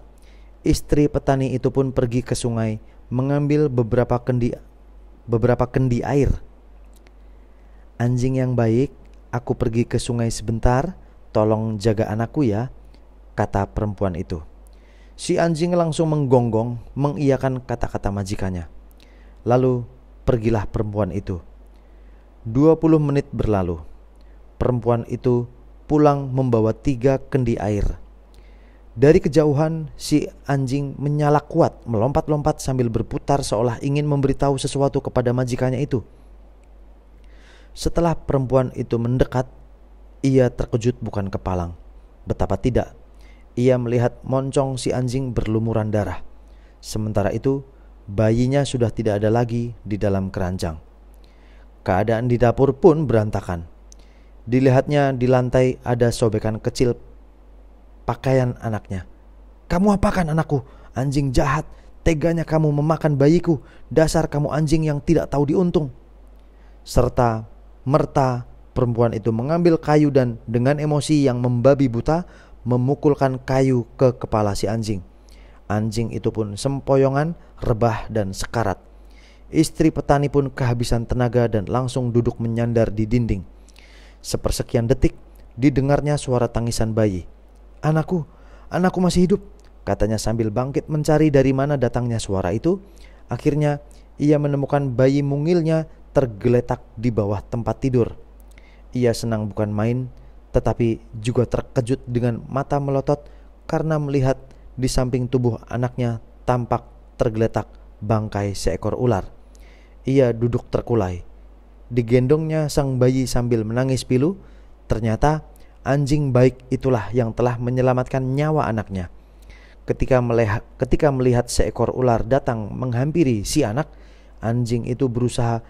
istri petani itu pun pergi ke sungai mengambil beberapa kendi air. Anjing yang baik, aku pergi ke sungai sebentar, tolong jaga anakku ya, kata perempuan itu. Si anjing langsung menggonggong, mengiyakan kata-kata majikannya. Lalu pergilah perempuan itu. 20 menit berlalu. Perempuan itu pulang membawa 3 kendi air. Dari kejauhan, si anjing menyala kuat, melompat-lompat sambil berputar seolah ingin memberitahu sesuatu kepada majikannya itu. Setelah perempuan itu mendekat, ia terkejut bukan kepalang. Betapa tidak, ia melihat moncong si anjing berlumuran darah. Sementara itu, bayinya sudah tidak ada lagi di dalam keranjang. Keadaan di dapur pun berantakan. Dilihatnya di lantai ada sobekan kecil pakaian anaknya. "Kamu apakan anakku? Anjing jahat, teganya kamu memakan bayiku. Dasar kamu anjing yang tidak tahu diuntung." Serta merta perempuan itu mengambil kayu dan dengan emosi yang membabi buta memukulkan kayu ke kepala si anjing. Anjing itu pun sempoyongan, rebah dan sekarat. Istri petani pun kehabisan tenaga dan langsung duduk menyandar di dinding. Sepersekian detik didengarnya suara tangisan bayi. Anakku masih hidup," katanya sambil bangkit mencari dari mana datangnya suara itu. Akhirnya ia menemukan bayi mungilnya tergeletak di bawah tempat tidur. Ia senang bukan main, tetapi juga terkejut dengan mata melotot karena melihat di samping tubuh anaknya tampak tergeletak bangkai seekor ular. Ia duduk terkulai. Digendongnya sang bayi sambil menangis pilu. Ternyata anjing baik itulah yang telah menyelamatkan nyawa anaknya. Ketika melihat seekor ular datang menghampiri si anak, anjing itu berusaha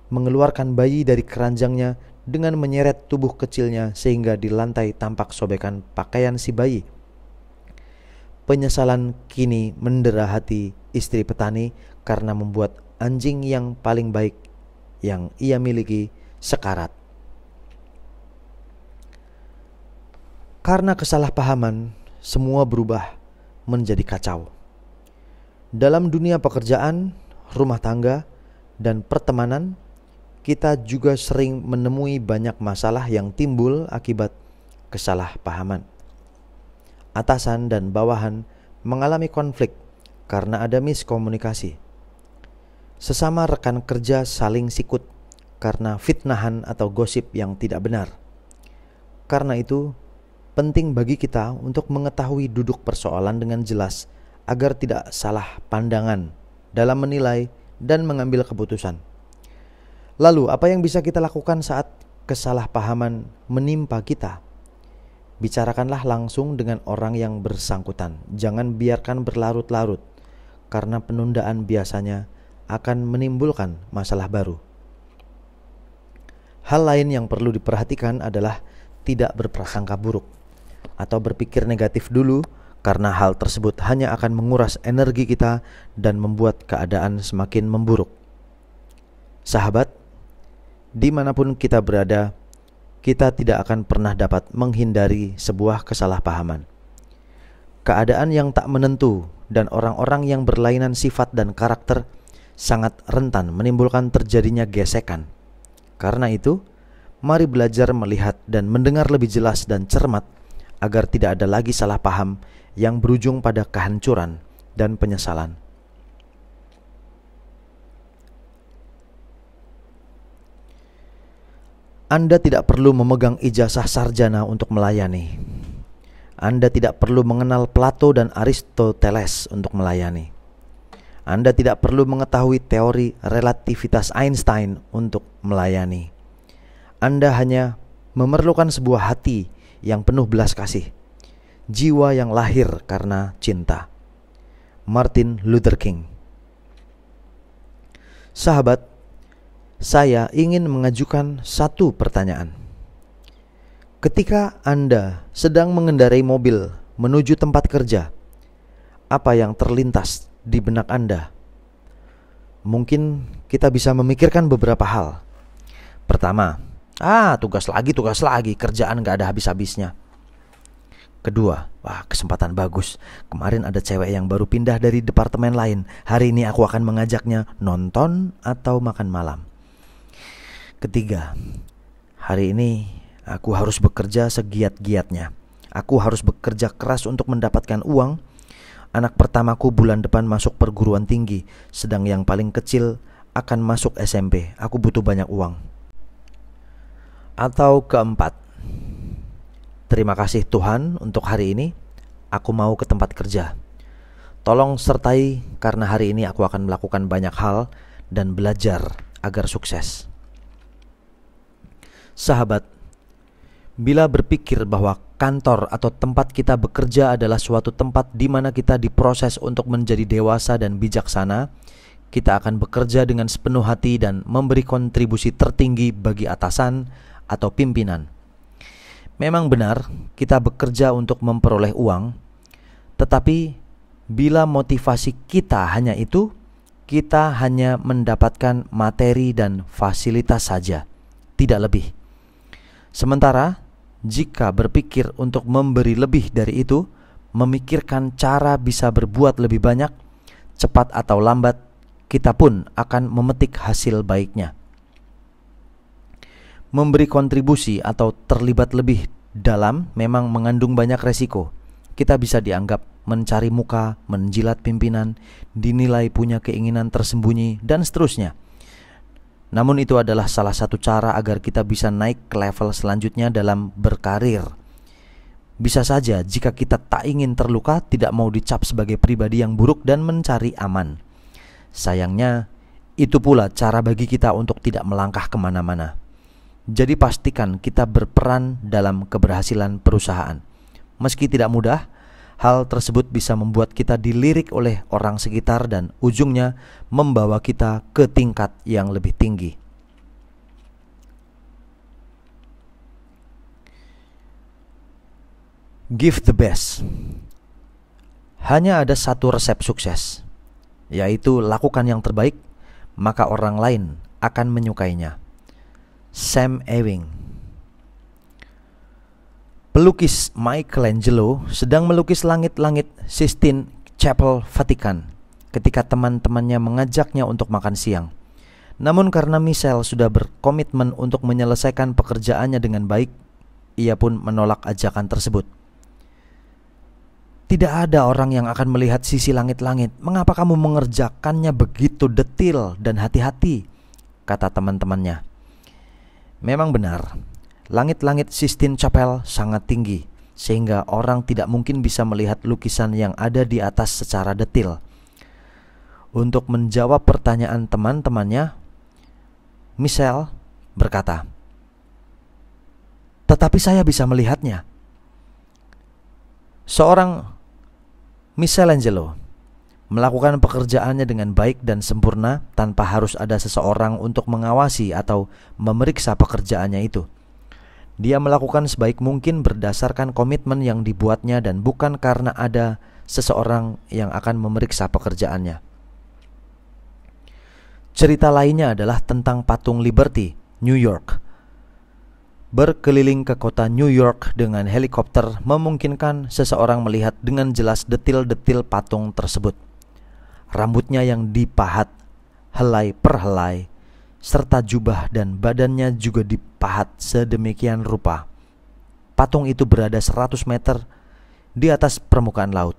mengeluarkan bayi dari keranjangnya dengan menyeret tubuh kecilnya sehingga di lantai tampak sobekan pakaian si bayi. Penyesalan kini mendera hati istri petani karena membuat anjing yang paling baik yang ia miliki sekarat. Karena kesalahpahaman, semua berubah menjadi kacau. Dalam dunia pekerjaan, rumah tangga, dan pertemanan, kita juga sering menemui banyak masalah yang timbul akibat kesalahpahaman. Atasan dan bawahan mengalami konflik karena ada miskomunikasi. Sesama rekan kerja saling sikut karena fitnahan atau gosip yang tidak benar. Karena itu, penting bagi kita untuk mengetahui duduk persoalan dengan jelas agar tidak salah pandangan dalam menilai dan mengambil keputusan. Lalu, apa yang bisa kita lakukan saat kesalahpahaman menimpa kita? Bicarakanlah langsung dengan orang yang bersangkutan. Jangan biarkan berlarut-larut, karena penundaan biasanya akan menimbulkan masalah baru. Hal lain yang perlu diperhatikan adalah tidak berprasangka buruk atau berpikir negatif dulu, karena hal tersebut hanya akan menguras energi kita dan membuat keadaan semakin memburuk. Sahabat, dimanapun kita berada, kita tidak akan pernah dapat menghindari sebuah kesalahpahaman. Keadaan yang tak menentu dan orang-orang yang berlainan sifat dan karakter sangat rentan menimbulkan terjadinya gesekan. Karena itu, mari belajar melihat dan mendengar lebih jelas dan cermat agar tidak ada lagi salah paham yang berujung pada kehancuran dan penyesalan. Anda tidak perlu memegang ijazah sarjana untuk melayani. Anda tidak perlu mengenal Plato dan Aristoteles untuk melayani. Anda tidak perlu mengetahui teori relativitas Einstein untuk melayani. Anda hanya memerlukan sebuah hati yang penuh belas kasih, jiwa yang lahir karena cinta. Martin Luther King. Sahabat, saya ingin mengajukan satu pertanyaan. Ketika Anda sedang mengendarai mobil menuju tempat kerja, apa yang terlintas di benak Anda? Mungkin kita bisa memikirkan beberapa hal. Pertama, tugas lagi, kerjaan gak ada habis-habisnya. Kedua, kesempatan bagus. Kemarin ada cewek yang baru pindah dari departemen lain. Hari ini aku akan mengajaknya nonton atau makan malam. Ketiga, hari ini aku harus bekerja segiat-giatnya. Aku harus bekerja keras untuk mendapatkan uang. Anak pertamaku bulan depan masuk perguruan tinggi, sedang yang paling kecil akan masuk SMP. Aku butuh banyak uang. Atau keempat, terima kasih Tuhan untuk hari ini. Aku mau ke tempat kerja. Tolong sertai karena hari ini aku akan melakukan banyak hal dan belajar agar sukses. Sahabat, bila berpikir bahwa kantor atau tempat kita bekerja adalah suatu tempat di mana kita diproses untuk menjadi dewasa dan bijaksana, kita akan bekerja dengan sepenuh hati dan memberi kontribusi tertinggi bagi atasan atau pimpinan. Memang benar, kita bekerja untuk memperoleh uang, tetapi bila motivasi kita hanya itu, kita hanya mendapatkan materi dan fasilitas saja, tidak lebih. Sementara, jika berpikir untuk memberi lebih dari itu, memikirkan cara bisa berbuat lebih banyak, cepat atau lambat, kita pun akan memetik hasil baiknya. Memberi kontribusi atau terlibat lebih dalam memang mengandung banyak resiko. Kita bisa dianggap mencari muka, menjilat pimpinan, dinilai punya keinginan tersembunyi, dan seterusnya. Namun itu adalah salah satu cara agar kita bisa naik ke level selanjutnya dalam berkarir. Bisa saja jika kita tak ingin terluka, tidak mau dicap sebagai pribadi yang buruk dan mencari aman. Sayangnya, itu pula cara bagi kita untuk tidak melangkah kemana-mana. Jadi pastikan kita berperan dalam keberhasilan perusahaan. Meski tidak mudah, hal tersebut bisa membuat kita dilirik oleh orang sekitar dan ujungnya membawa kita ke tingkat yang lebih tinggi. Give the best. Hanya ada satu resep sukses, yaitu lakukan yang terbaik, maka orang lain akan menyukainya. Sam Ewing. Pelukis Michelangelo sedang melukis langit-langit Sistine Chapel Vatikan ketika teman-temannya mengajaknya untuk makan siang. Namun karena Michel sudah berkomitmen untuk menyelesaikan pekerjaannya dengan baik, ia pun menolak ajakan tersebut. Tidak ada orang yang akan melihat sisi langit-langit. Mengapa kamu mengerjakannya begitu detil dan hati-hati? Kata teman-temannya. Memang benar. Langit-langit Sistine Chapel sangat tinggi, sehingga orang tidak mungkin bisa melihat lukisan yang ada di atas secara detil. Untuk menjawab pertanyaan teman-temannya, Michel berkata, "Tetapi saya bisa melihatnya." Seorang Michelangelo melakukan pekerjaannya dengan baik dan sempurna tanpa harus ada seseorang untuk mengawasi atau memeriksa pekerjaannya itu. Dia melakukan sebaik mungkin berdasarkan komitmen yang dibuatnya dan bukan karena ada seseorang yang akan memeriksa pekerjaannya. Cerita lainnya adalah tentang patung Liberty, New York. Berkeliling ke kota New York dengan helikopter memungkinkan seseorang melihat dengan jelas detil-detil patung tersebut. Rambutnya yang dipahat helai per helai, serta jubah dan badannya juga dipahat sedemikian rupa. Patung itu berada 100 meter di atas permukaan laut.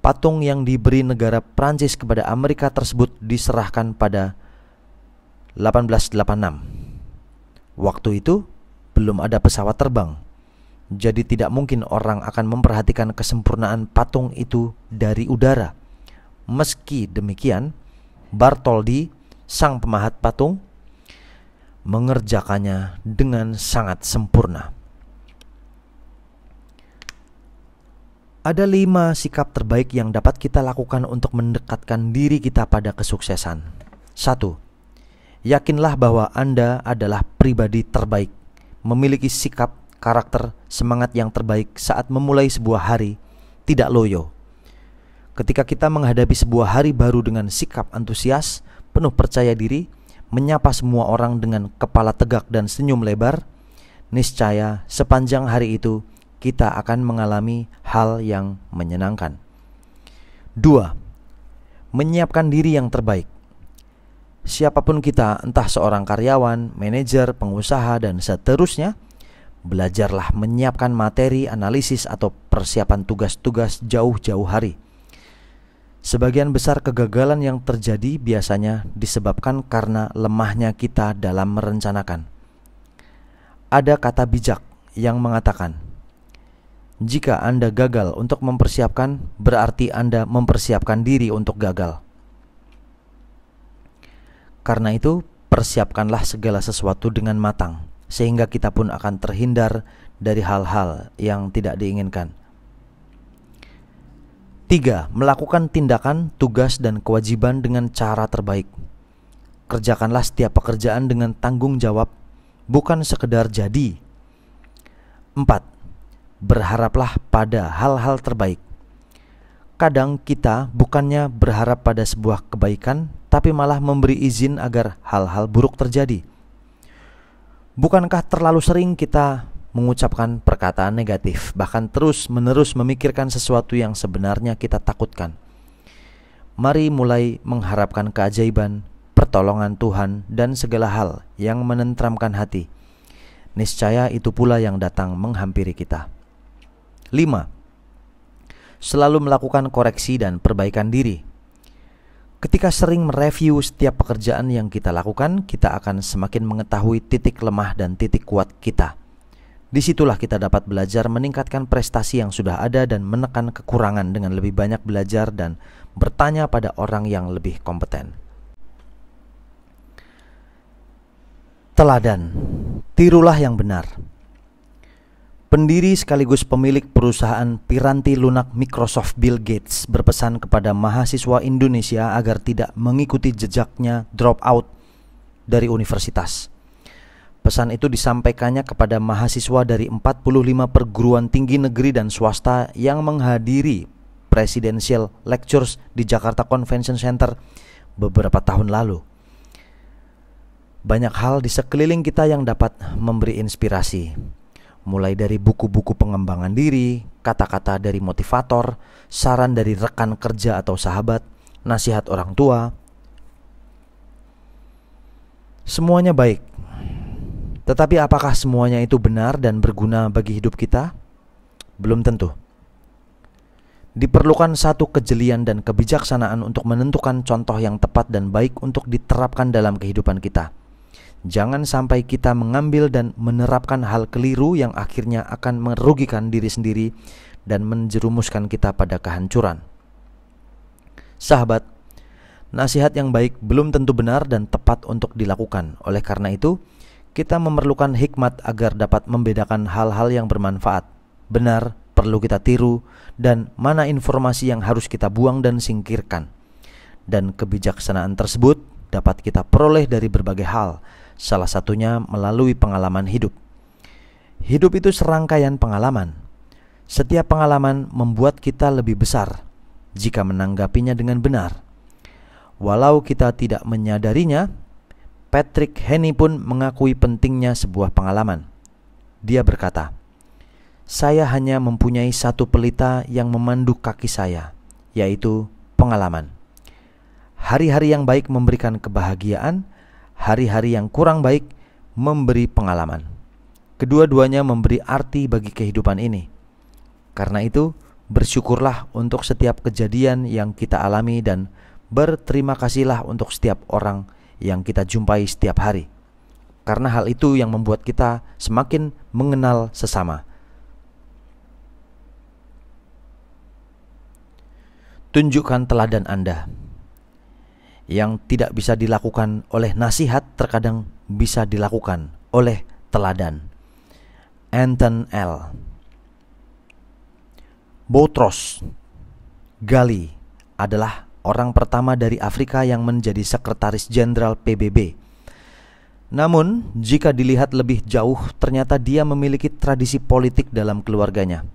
Patung yang diberi negara Prancis kepada Amerika tersebut diserahkan pada 1886. Waktu itu belum ada pesawat terbang, jadi tidak mungkin orang akan memperhatikan kesempurnaan patung itu dari udara. Meski demikian, Bartholdi, sang pemahat patung, mengerjakannya dengan sangat sempurna. Ada 5 sikap terbaik yang dapat kita lakukan untuk mendekatkan diri kita pada kesuksesan. 1. Yakinlah bahwa Anda adalah pribadi terbaik, memiliki sikap, karakter, semangat yang terbaik saat memulai sebuah hari, tidak loyo. Ketika kita menghadapi sebuah hari baru dengan sikap antusias, penuh percaya diri, menyapa semua orang dengan kepala tegak dan senyum lebar, niscaya sepanjang hari itu kita akan mengalami hal yang menyenangkan. 2. Menyiapkan diri yang terbaik. Siapapun kita, entah seorang karyawan, manajer, pengusaha, dan seterusnya, belajarlah menyiapkan materi, analisis, atau persiapan tugas-tugas jauh-jauh hari. Sebagian besar kegagalan yang terjadi biasanya disebabkan karena lemahnya kita dalam merencanakan. Ada kata bijak yang mengatakan, jika Anda gagal untuk mempersiapkan, berarti Anda mempersiapkan diri untuk gagal. Karena itu, persiapkanlah segala sesuatu dengan matang, sehingga kita pun akan terhindar dari hal-hal yang tidak diinginkan. 3. Melakukan tindakan, tugas, dan kewajiban dengan cara terbaik. Kerjakanlah setiap pekerjaan dengan tanggung jawab, bukan sekedar jadi. 4. Berharaplah pada hal-hal terbaik. Kadang kita bukannya berharap pada sebuah kebaikan, tapi malah memberi izin agar hal-hal buruk terjadi. Bukankah terlalu sering kita mengucapkan perkataan negatif, bahkan terus-menerus memikirkan sesuatu yang sebenarnya kita takutkan? Mari mulai mengharapkan keajaiban, pertolongan Tuhan, dan segala hal yang menenteramkan hati. Niscaya itu pula yang datang menghampiri kita. 5. Selalu melakukan koreksi dan perbaikan diri. Ketika sering mereview setiap pekerjaan yang kita lakukan, kita akan semakin mengetahui titik lemah dan titik kuat kita. Disitulah kita dapat belajar meningkatkan prestasi yang sudah ada dan menekan kekurangan dengan lebih banyak belajar dan bertanya pada orang yang lebih kompeten. Teladan, tirulah yang benar. Pendiri sekaligus pemilik perusahaan piranti lunak Microsoft Bill Gates berpesan kepada mahasiswa Indonesia agar tidak mengikuti jejaknya drop out dari universitas. Pesan itu disampaikannya kepada mahasiswa dari 45 perguruan tinggi negeri dan swasta yang menghadiri Presidential Lectures di Jakarta Convention Center beberapa tahun lalu. Banyak hal di sekeliling kita yang dapat memberi inspirasi, mulai dari buku-buku pengembangan diri, kata-kata dari motivator, saran dari rekan kerja atau sahabat, nasihat orang tua. Semuanya baik. Tetapi apakah semuanya itu benar dan berguna bagi hidup kita? Belum tentu. Diperlukan satu kejelian dan kebijaksanaan untuk menentukan contoh yang tepat dan baik untuk diterapkan dalam kehidupan kita. Jangan sampai kita mengambil dan menerapkan hal keliru yang akhirnya akan merugikan diri sendiri dan menjerumuskan kita pada kehancuran. Sahabat, nasihat yang baik belum tentu benar dan tepat untuk dilakukan. Oleh karena itu, kita memerlukan hikmat agar dapat membedakan hal-hal yang bermanfaat, benar, perlu kita tiru, dan mana informasi yang harus kita buang dan singkirkan. Dan kebijaksanaan tersebut dapat kita peroleh dari berbagai hal, salah satunya melalui pengalaman hidup. Hidup itu serangkaian pengalaman. Setiap pengalaman membuat kita lebih besar jika menanggapinya dengan benar. Walau kita tidak menyadarinya, Patrick Henry pun mengakui pentingnya sebuah pengalaman. Dia berkata, "Saya hanya mempunyai satu pelita yang memandu kaki saya, yaitu pengalaman. Hari-hari yang baik memberikan kebahagiaan, hari-hari yang kurang baik memberi pengalaman. Kedua-duanya memberi arti bagi kehidupan ini. Karena itu, bersyukurlah untuk setiap kejadian yang kita alami dan berterima kasihlah untuk setiap orang yang kita jumpai setiap hari. Karena hal itu yang membuat kita semakin mengenal sesama." Tunjukkan teladan Anda. Yang tidak bisa dilakukan oleh nasihat terkadang bisa dilakukan oleh teladan. Anton L. Boutros Ghali adalah orang pertama dari Afrika yang menjadi sekretaris jenderal PBB. Namun, jika dilihat lebih jauh, ternyata dia memiliki tradisi politik dalam keluarganya.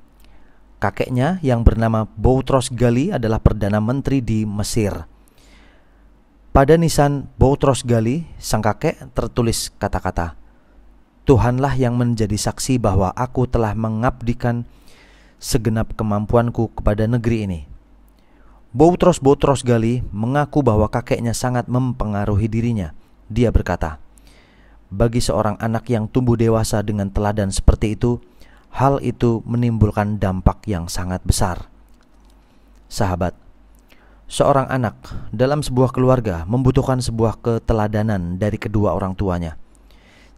Kakeknya yang bernama Boutros Ghali adalah Perdana Menteri di Mesir. Pada nisan Boutros Ghali, sang kakek, tertulis kata-kata, "Tuhanlah yang menjadi saksi bahwa aku telah mengabdikan segenap kemampuanku kepada negeri ini." Boutros Ghali mengaku bahwa kakeknya sangat mempengaruhi dirinya. Dia berkata, "Bagi seorang anak yang tumbuh dewasa dengan teladan seperti itu, hal itu menimbulkan dampak yang sangat besar." Sahabat, seorang anak dalam sebuah keluarga membutuhkan sebuah keteladanan dari kedua orang tuanya.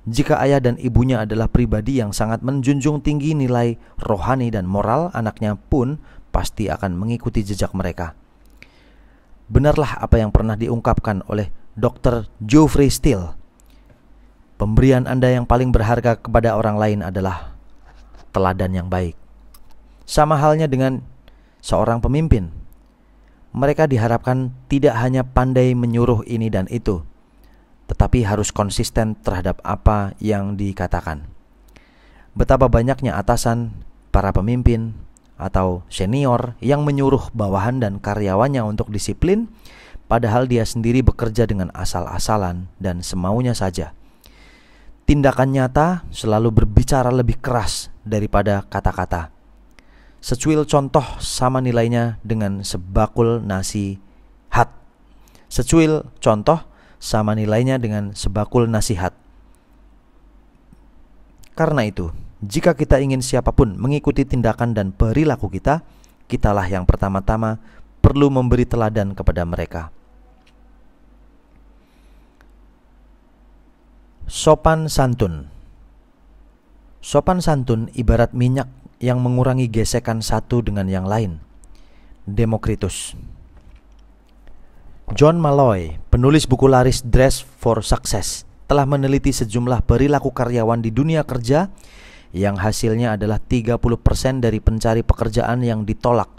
Jika ayah dan ibunya adalah pribadi yang sangat menjunjung tinggi nilai rohani dan moral, anaknya pun pasti akan mengikuti jejak mereka. Benarlah apa yang pernah diungkapkan oleh Dr. Geoffrey Steele. Pemberian Anda yang paling berharga kepada orang lain adalah teladan yang baik. Sama halnya dengan seorang pemimpin. Mereka diharapkan tidak hanya pandai menyuruh ini dan itu, tetapi harus konsisten terhadap apa yang dikatakan. Betapa banyaknya atasan, para pemimpin, atau senior yang menyuruh bawahan dan karyawannya untuk disiplin, padahal dia sendiri bekerja dengan asal-asalan dan semaunya saja. Tindakan nyata selalu berbicara lebih keras daripada kata-kata. Secuil contoh sama nilainya dengan sebakul nasi Secuil contoh sama nilainya dengan sebakul nasihat. Karena itu, jika kita ingin siapapun mengikuti tindakan dan perilaku kita, kitalah yang pertama-tama perlu memberi teladan kepada mereka. Sopan santun. Sopan santun ibarat minyak yang mengurangi gesekan satu dengan yang lain. Demokritus. John Malloy, penulis buku laris Dress for Success, telah meneliti sejumlah perilaku karyawan di dunia kerja yang hasilnya adalah 30% dari pencari pekerjaan yang ditolak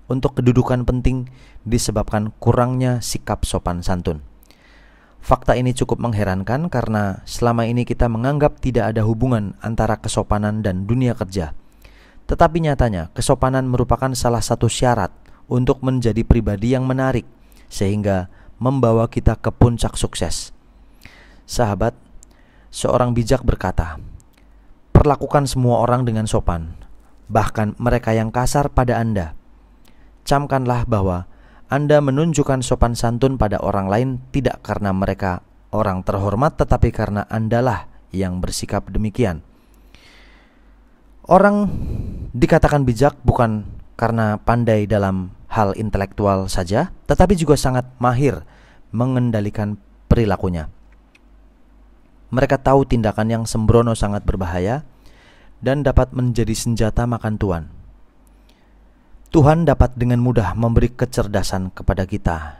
untuk kedudukan penting disebabkan kurangnya sikap sopan santun. Fakta ini cukup mengherankan karena selama ini kita menganggap tidak ada hubungan antara kesopanan dan dunia kerja. Tetapi nyatanya, kesopanan merupakan salah satu syarat untuk menjadi pribadi yang menarik, sehingga membawa kita ke puncak sukses. Sahabat, seorang bijak berkata, "Perlakukan semua orang dengan sopan, bahkan mereka yang kasar pada Anda. Camkanlah bahwa Anda menunjukkan sopan santun pada orang lain tidak karena mereka orang terhormat, tetapi karena Andalah yang bersikap demikian." Orang dikatakan bijak bukan karena pandai dalam hal intelektual saja, tetapi juga sangat mahir mengendalikan perilakunya. Mereka tahu tindakan yang sembrono sangat berbahaya dan dapat menjadi senjata makan tuan. Tuhan dapat dengan mudah memberi kecerdasan kepada kita.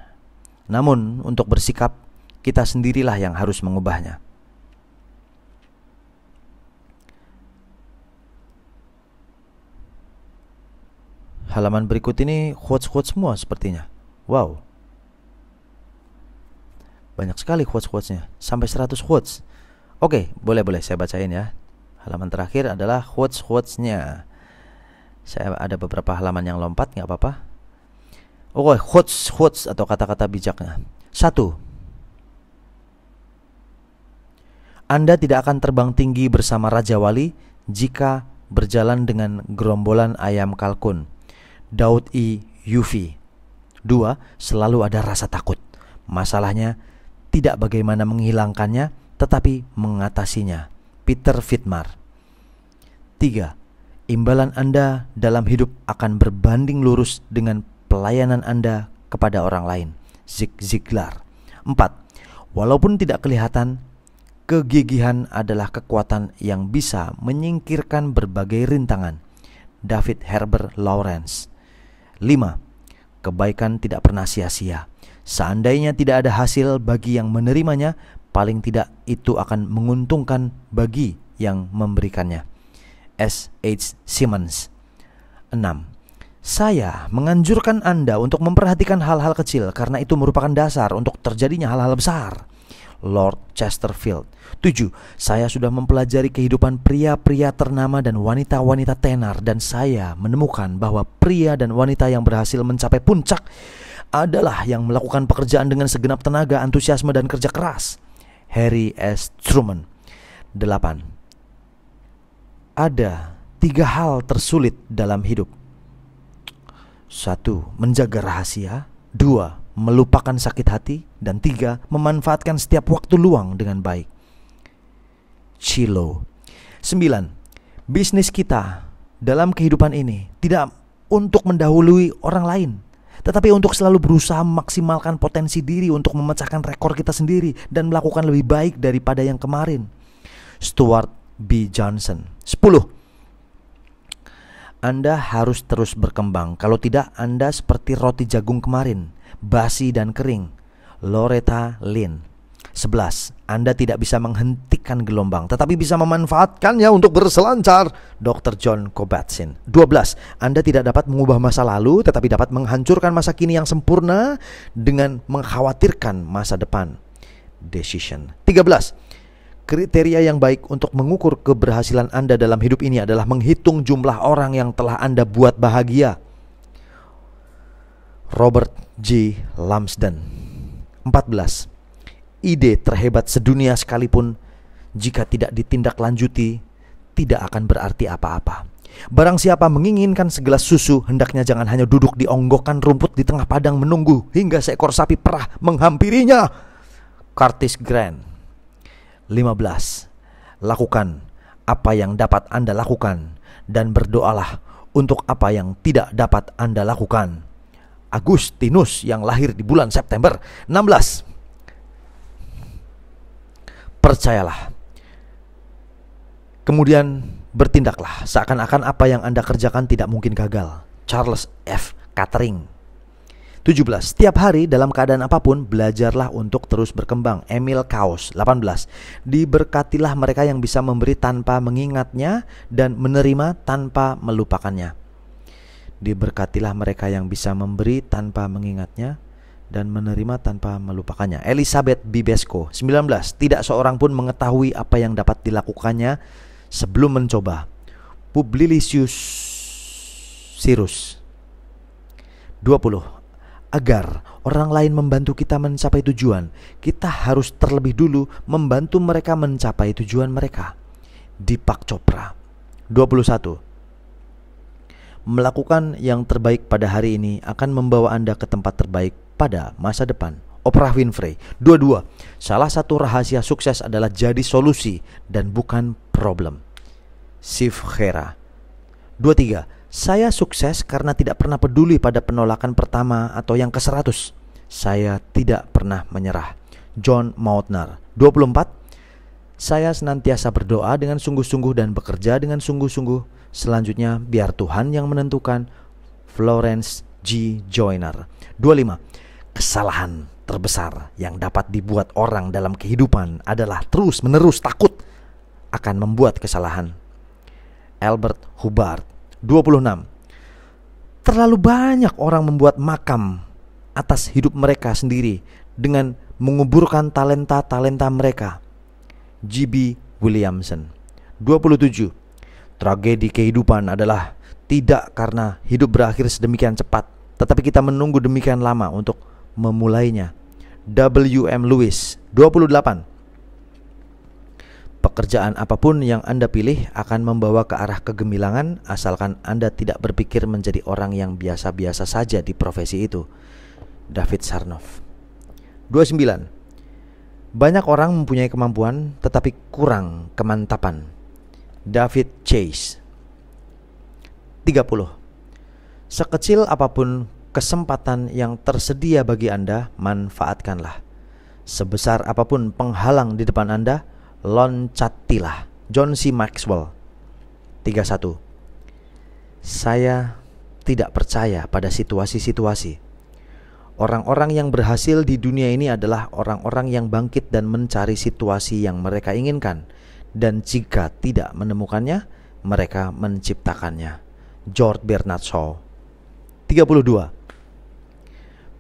Namun untuk bersikap, kita sendirilah yang harus mengubahnya. Halaman berikut ini quotes-quotes semua sepertinya. Wow, banyak sekali quotes-quotesnya, sampai 100 quotes. Oke, boleh saya bacain ya. Halaman terakhir adalah quotes-quotesnya. Saya ada beberapa halaman yang lompat, gak apa-apa. Oke, quotes atau kata-kata bijaknya. 1. Anda tidak akan terbang tinggi bersama Raja Wali jika berjalan dengan gerombolan ayam kalkun. Daud E. Yufi. 2. Selalu ada rasa takut. Masalahnya tidak bagaimana menghilangkannya, tetapi mengatasinya. Peter Vidmar. 3. Imbalan Anda dalam hidup akan berbanding lurus dengan pelayanan Anda kepada orang lain. Zig Ziglar. 4. Walaupun tidak kelihatan, kegigihan adalah kekuatan yang bisa menyingkirkan berbagai rintangan. David Herbert Lawrence. 5. Kebaikan tidak pernah sia-sia. Seandainya tidak ada hasil bagi yang menerimanya, paling tidak itu akan menguntungkan bagi yang memberikannya. S. H. Simmons. 6. Saya menganjurkan Anda untuk memperhatikan hal-hal kecil karena itu merupakan dasar untuk terjadinya hal-hal besar. Lord Chesterfield. 7. Saya sudah mempelajari kehidupan pria-pria ternama dan wanita-wanita tenar, dan saya menemukan bahwa pria dan wanita yang berhasil mencapai puncak adalah yang melakukan pekerjaan dengan segenap tenaga, antusiasme, dan kerja keras. Harry S. Truman. 8. Ada 3 hal tersulit dalam hidup. 1. Menjaga rahasia. 2. Melupakan sakit hati. Dan 3. Memanfaatkan setiap waktu luang dengan baik. Chilo. 9. Bisnis kita dalam kehidupan ini tidak untuk mendahului orang lain, tetapi untuk selalu berusaha memaksimalkan potensi diri untuk memecahkan rekor kita sendiri dan melakukan lebih baik daripada yang kemarin. Stuart B. Johnson. 10. Anda harus terus berkembang. Kalau tidak, Anda seperti roti jagung kemarin, basi dan kering. Loretta Lynn. 11. Anda tidak bisa menghentikan gelombang, tetapi bisa memanfaatkannya untuk berselancar. Dr. John Kabat-Zinn. 12. Anda tidak dapat mengubah masa lalu, tetapi dapat menghancurkan masa kini yang sempurna dengan mengkhawatirkan masa depan. Decision. 13. Kriteria yang baik untuk mengukur keberhasilan Anda dalam hidup ini adalah menghitung jumlah orang yang telah Anda buat bahagia. Robert J. Lumsden. 14. Ide terhebat sedunia sekalipun, jika tidak ditindaklanjuti, tidak akan berarti apa-apa. Barang siapa menginginkan segelas susu, hendaknya jangan hanya duduk di onggokan rumput di tengah padang menunggu hingga seekor sapi perah menghampirinya. Curtis Grant. 15. Lakukan apa yang dapat Anda lakukan dan berdoalah untuk apa yang tidak dapat Anda lakukan. Agustinus yang lahir di bulan September. 16. Percayalah, kemudian bertindaklah seakan-akan apa yang Anda kerjakan tidak mungkin gagal. Charles F. Kettering. 17. Setiap hari dalam keadaan apapun belajarlah untuk terus berkembang. Emil Kaus. 18. Diberkatilah mereka yang bisa memberi tanpa mengingatnya dan menerima tanpa melupakannya. Diberkatilah mereka yang bisa memberi tanpa mengingatnya dan menerima tanpa melupakannya. Elizabeth Bibesco. 19. Tidak seorang pun mengetahui apa yang dapat dilakukannya sebelum mencoba. Publilius Sirus. 20. Agar orang lain membantu kita mencapai tujuan, kita harus terlebih dulu membantu mereka mencapai tujuan mereka. Deepak Chopra. 21. Melakukan yang terbaik pada hari ini akan membawa Anda ke tempat terbaik pada masa depan. Oprah Winfrey. 22. Salah satu rahasia sukses adalah jadi solusi dan bukan problem. Shiv Khera. 23. Saya sukses karena tidak pernah peduli pada penolakan pertama atau yang ke-100. Saya tidak pernah menyerah. John Mautner. 24. Saya senantiasa berdoa dengan sungguh-sungguh dan bekerja dengan sungguh-sungguh. Selanjutnya biar Tuhan yang menentukan. Florence G. Joyner. 25. Kesalahan terbesar yang dapat dibuat orang dalam kehidupan adalah terus-menerus takut akan membuat kesalahan. Albert Hubbard. 26. Terlalu banyak orang membuat makam atas hidup mereka sendiri dengan menguburkan talenta-talenta mereka. G.B. Williamson. 27. Tragedi kehidupan adalah tidak karena hidup berakhir sedemikian cepat, tetapi kita menunggu demikian lama untuk memulainya. W.M. Lewis. 28. Pekerjaan apapun yang Anda pilih akan membawa ke arah kegemilangan asalkan Anda tidak berpikir menjadi orang yang biasa-biasa saja di profesi itu. David Sarnoff. 29. Banyak orang mempunyai kemampuan tetapi kurang kemantapan. David Chase. 30. Sekecil apapun kesempatan yang tersedia bagi Anda, manfaatkanlah. Sebesar apapun penghalang di depan Anda, loncatilah. John C. Maxwell. 31. Saya tidak percaya pada situasi-situasi. Orang-orang yang berhasil di dunia ini adalah orang-orang yang bangkit dan mencari situasi yang mereka inginkan, dan jika tidak menemukannya, mereka menciptakannya. George Bernard Shaw. 32.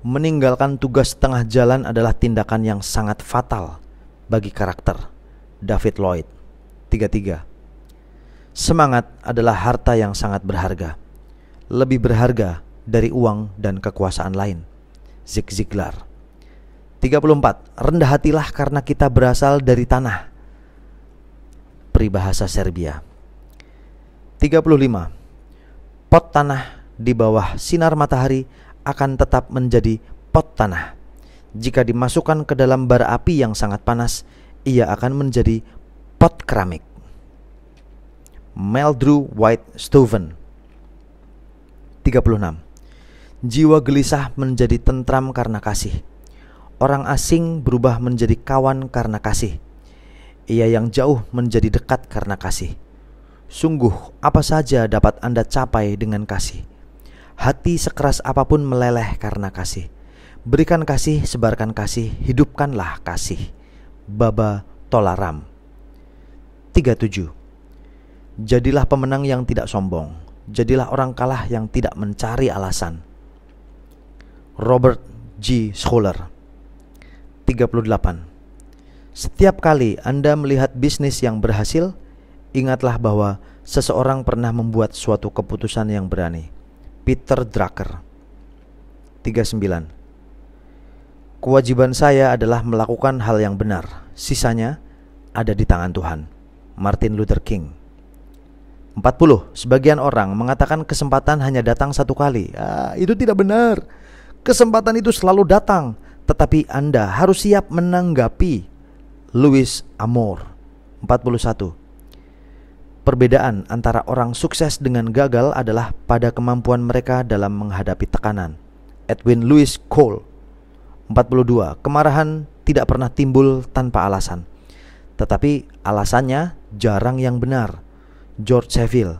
Meninggalkan tugas tengah jalan adalah tindakan yang sangat fatal bagi karakter. David Lloyd. 33. Semangat adalah harta yang sangat berharga, lebih berharga dari uang dan kekuasaan lain. Zig Ziglar. 34. Rendah hatilah karena kita berasal dari tanah. Peribahasa Serbia. 35. Pot tanah di bawah sinar matahari akan tetap menjadi pot tanah. Jika dimasukkan ke dalam bara api yang sangat panas, ia akan menjadi pot keramik. Meldrew White Stoughton. 36. Jiwa gelisah menjadi tentram karena kasih. Orang asing berubah menjadi kawan karena kasih. Ia yang jauh menjadi dekat karena kasih. Sungguh, apa saja dapat Anda capai dengan kasih. Hati sekeras apapun meleleh karena kasih. Berikan kasih, sebarkan kasih, hidupkanlah kasih. Baba Tolaram. 37. Jadilah pemenang yang tidak sombong. Jadilah orang kalah yang tidak mencari alasan. Robert G. Schuller. 38. Setiap kali Anda melihat bisnis yang berhasil, ingatlah bahwa seseorang pernah membuat suatu keputusan yang berani. Peter Drucker. 39. Kewajiban saya adalah melakukan hal yang benar. Sisanya ada di tangan Tuhan. Martin Luther King. 40. Sebagian orang mengatakan kesempatan hanya datang satu kali. Itu tidak benar. Kesempatan itu selalu datang, tetapi Anda harus siap menanggapi. Louis Amour. 41. Perbedaan antara orang sukses dengan gagal adalah pada kemampuan mereka dalam menghadapi tekanan. Edwin Louis Cole. 42. Kemarahan tidak pernah timbul tanpa alasan, tetapi alasannya jarang yang benar. George Saville.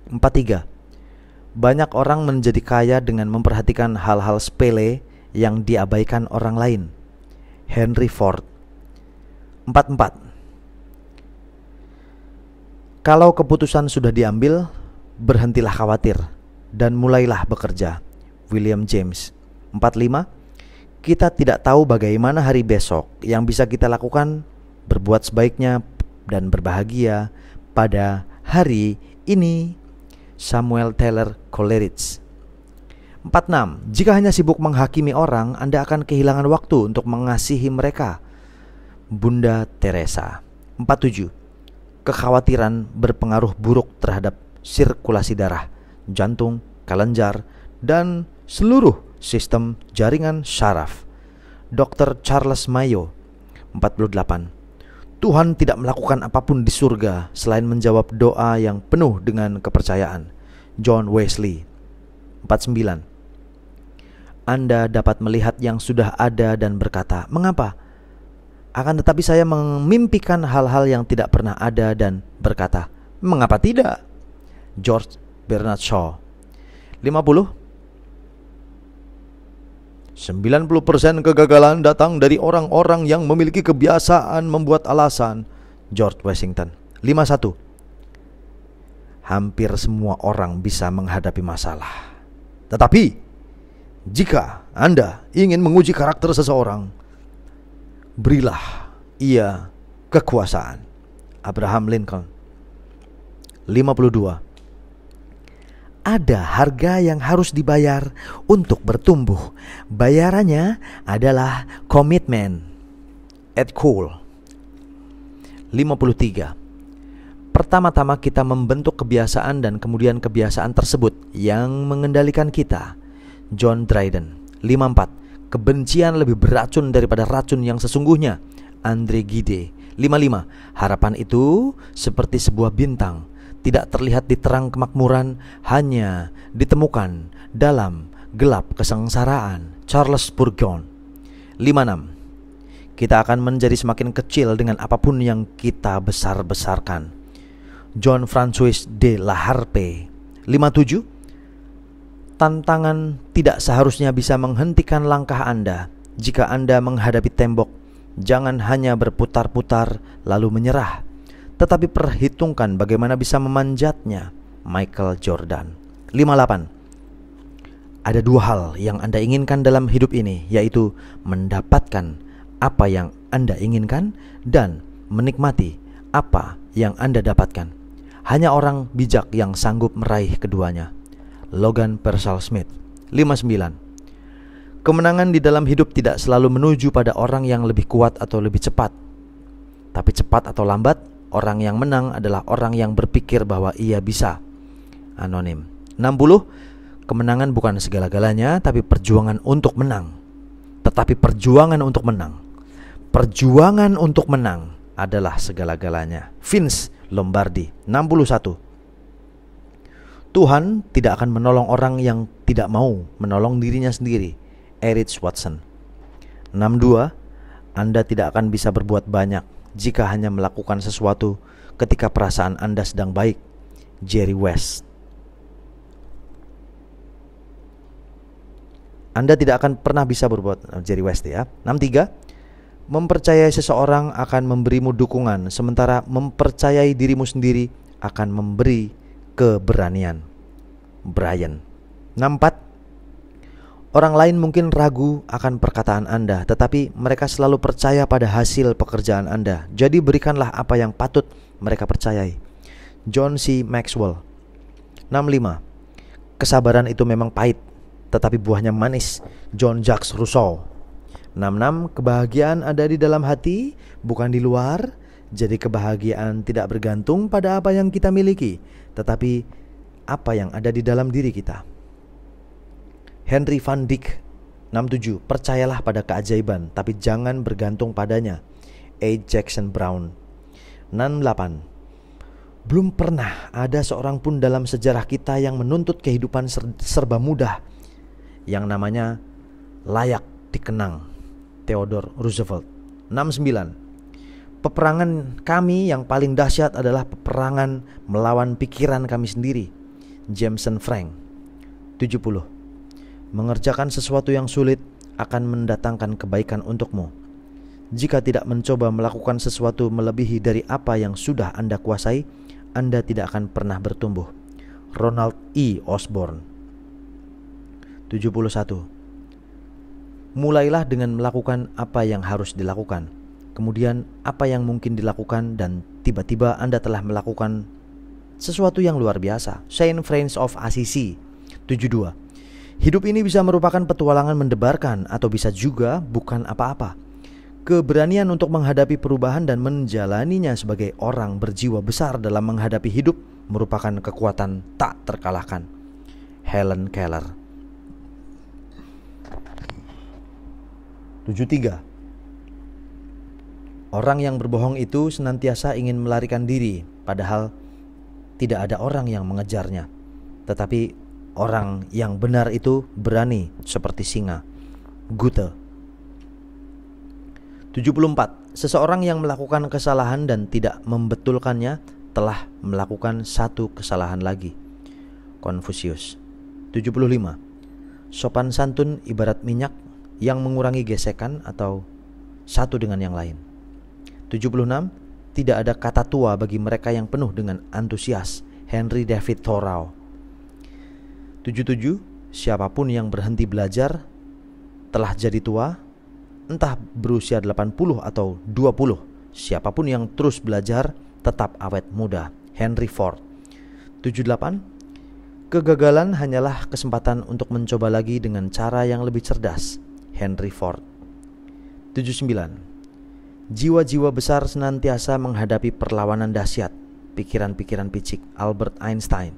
43. Banyak orang menjadi kaya dengan memperhatikan hal-hal sepele yang diabaikan orang lain. Henry Ford. 44. Kalau keputusan sudah diambil, berhentilah khawatir dan mulailah bekerja. William James. 45. Kita tidak tahu bagaimana hari besok. Yang bisa kita lakukan, berbuat sebaiknya dan berbahagia pada hari ini. Samuel Taylor Coleridge. 46. Jika hanya sibuk menghakimi orang, Anda akan kehilangan waktu untuk mengasihi mereka. Bunda Teresa. 47. Kekhawatiran berpengaruh buruk terhadap sirkulasi darah, jantung, kelenjar, dan seluruh sistem jaringan syaraf. Dr. Charles Mayo. 48. Tuhan tidak melakukan apapun di surga selain menjawab doa yang penuh dengan kepercayaan. John Wesley. 49. Anda dapat melihat yang sudah ada dan berkata, "Mengapa?" Akan tetapi saya memimpikan hal-hal yang tidak pernah ada dan berkata, "Mengapa tidak?" George Bernard Shaw. 50. 90% kegagalan datang dari orang-orang yang memiliki kebiasaan membuat alasan. George Washington. 51. Hampir semua orang bisa menghadapi masalah. Tetapi jika Anda ingin menguji karakter seseorang, berilah ia kekuasaan. Abraham Lincoln. 52. Ada harga yang harus dibayar untuk bertumbuh. Bayarannya adalah komitmen. Ed Cole. 53. Pertama-tama kita membentuk kebiasaan dan kemudian kebiasaan tersebut yang mengendalikan kita. John Dryden. 54. Kebencian lebih beracun daripada racun yang sesungguhnya. Andre Gide. 55. Harapan itu seperti sebuah bintang, tidak terlihat di terang kemakmuran, hanya ditemukan dalam gelap kesengsaraan. Charles Spurgeon. 56. Kita akan menjadi semakin kecil dengan apapun yang kita besar-besarkan. John Francois de la Harpe. 57. Tantangan tidak seharusnya bisa menghentikan langkah Anda. Jika Anda menghadapi tembok, jangan hanya berputar-putar lalu menyerah, tetapi perhitungkan bagaimana bisa memanjatnya. Michael Jordan. 58. Ada dua hal yang Anda inginkan dalam hidup ini, yaitu mendapatkan apa yang Anda inginkan dan menikmati apa yang Anda dapatkan. Hanya orang bijak yang sanggup meraih keduanya. Logan Pearsall Smith. 59. Kemenangan di dalam hidup tidak selalu menuju pada orang yang lebih kuat atau lebih cepat, tapi cepat atau lambat, orang yang menang adalah orang yang berpikir bahwa ia bisa. Anonim. 60. Kemenangan bukan segala-galanya, tapi perjuangan untuk menang. Tetapi perjuangan untuk menang, perjuangan untuk menang adalah segala-galanya. Vince Lombardi. 61. Tuhan tidak akan menolong orang yang tidak mau menolong dirinya sendiri. Erich Watson. 62. Anda tidak akan bisa berbuat banyak jika hanya melakukan sesuatu ketika perasaan Anda sedang baik. Jerry West. Anda tidak akan pernah bisa berbuat, Jerry West ya. 63. Mempercayai seseorang akan memberimu dukungan, sementara mempercayai dirimu sendiri akan memberi keberanian. Brian. 64. Orang lain mungkin ragu akan perkataan Anda, tetapi mereka selalu percaya pada hasil pekerjaan Anda. Jadi berikanlah apa yang patut mereka percayai. John C. Maxwell. 65. Kesabaran itu memang pahit, tetapi buahnya manis. John Jacques Rousseau. 66. Kebahagiaan ada di dalam hati, bukan di luar. Jadi kebahagiaan tidak bergantung pada apa yang kita miliki, tetapi apa yang ada di dalam diri kita. Henry Van Dyck 67. Percayalah pada keajaiban, tapi jangan bergantung padanya. A. Jackson Brown 68. Belum pernah ada seorang pun dalam sejarah kita yang menuntut kehidupan serba mudah yang namanya layak dikenang. Theodore Roosevelt 69. Peperangan kami yang paling dahsyat adalah peperangan melawan pikiran kami sendiri. Jameson Frank 70. Mengerjakan sesuatu yang sulit akan mendatangkan kebaikan untukmu. Jika tidak mencoba melakukan sesuatu melebihi dari apa yang sudah Anda kuasai, Anda tidak akan pernah bertumbuh. Ronald E. Osborne 71. Mulailah dengan melakukan apa yang harus dilakukan, kemudian apa yang mungkin dilakukan, dan tiba-tiba Anda telah melakukan sesuatu yang luar biasa. Saint Francis of Assisi 72. Hidup ini bisa merupakan petualangan mendebarkan atau bisa juga bukan apa-apa. Keberanian untuk menghadapi perubahan dan menjalaninya sebagai orang berjiwa besar dalam menghadapi hidup merupakan kekuatan tak terkalahkan. Helen Keller 73. Orang yang berbohong itu senantiasa ingin melarikan diri, padahal tidak ada orang yang mengejarnya. Tetapi orang yang benar itu berani seperti singa. Goethe 74. Seseorang yang melakukan kesalahan dan tidak membetulkannya telah melakukan satu kesalahan lagi. Confucius 75. Sopan santun ibarat minyak yang mengurangi gesekan atau satu dengan yang lain. 76. Tidak ada kata tua bagi mereka yang penuh dengan antusias. Henry David Thoreau 77. Siapapun yang berhenti belajar telah jadi tua, entah berusia 80 atau 20. Siapapun yang terus belajar tetap awet muda. Henry Ford 78. Kegagalan hanyalah kesempatan untuk mencoba lagi dengan cara yang lebih cerdas. Henry Ford 79. Jiwa-jiwa besar senantiasa menghadapi perlawanan dahsyat. Pikiran-pikiran picik. Albert Einstein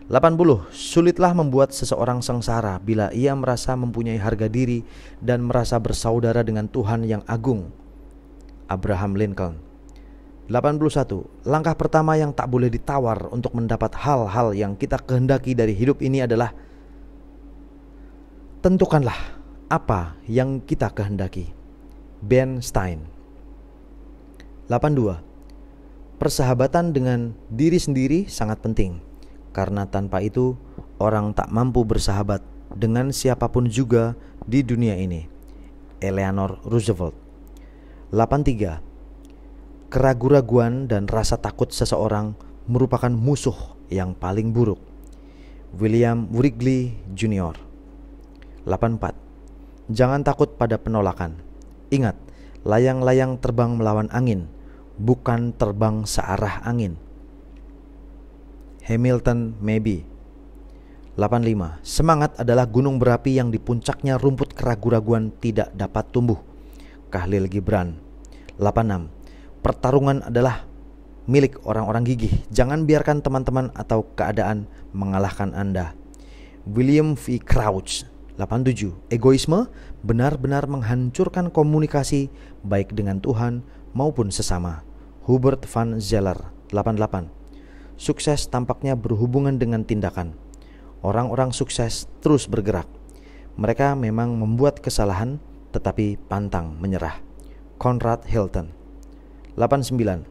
80. Sulitlah membuat seseorang sengsara bila ia merasa mempunyai harga diri dan merasa bersaudara dengan Tuhan yang agung. Abraham Lincoln 81. Langkah pertama yang tak boleh ditawar untuk mendapat hal-hal yang kita kehendaki dari hidup ini adalah tentukanlah apa yang kita kehendaki. Ben Stein 82. Persahabatan dengan diri sendiri sangat penting, karena tanpa itu orang tak mampu bersahabat dengan siapapun juga di dunia ini. Eleanor Roosevelt 83. Keraguan-raguan dan rasa takut seseorang merupakan musuh yang paling buruk. William Wrigley Jr. 84. Jangan takut pada penolakan. Ingat, layang-layang terbang melawan angin, bukan terbang searah angin. Hamilton Mabie 85. Semangat adalah gunung berapi yang di puncaknya rumput keraguan-raguan tidak dapat tumbuh. Khalil Gibran 86. Pertarungan adalah milik orang-orang gigih. Jangan biarkan teman-teman atau keadaan mengalahkan Anda. William V. Crouch 87. Egoisme benar-benar menghancurkan komunikasi baik dengan Tuhan maupun sesama. Hubert van Zeller 88. Sukses tampaknya berhubungan dengan tindakan. Orang-orang sukses terus bergerak. Mereka memang membuat kesalahan tetapi pantang menyerah. Conrad Hilton 89.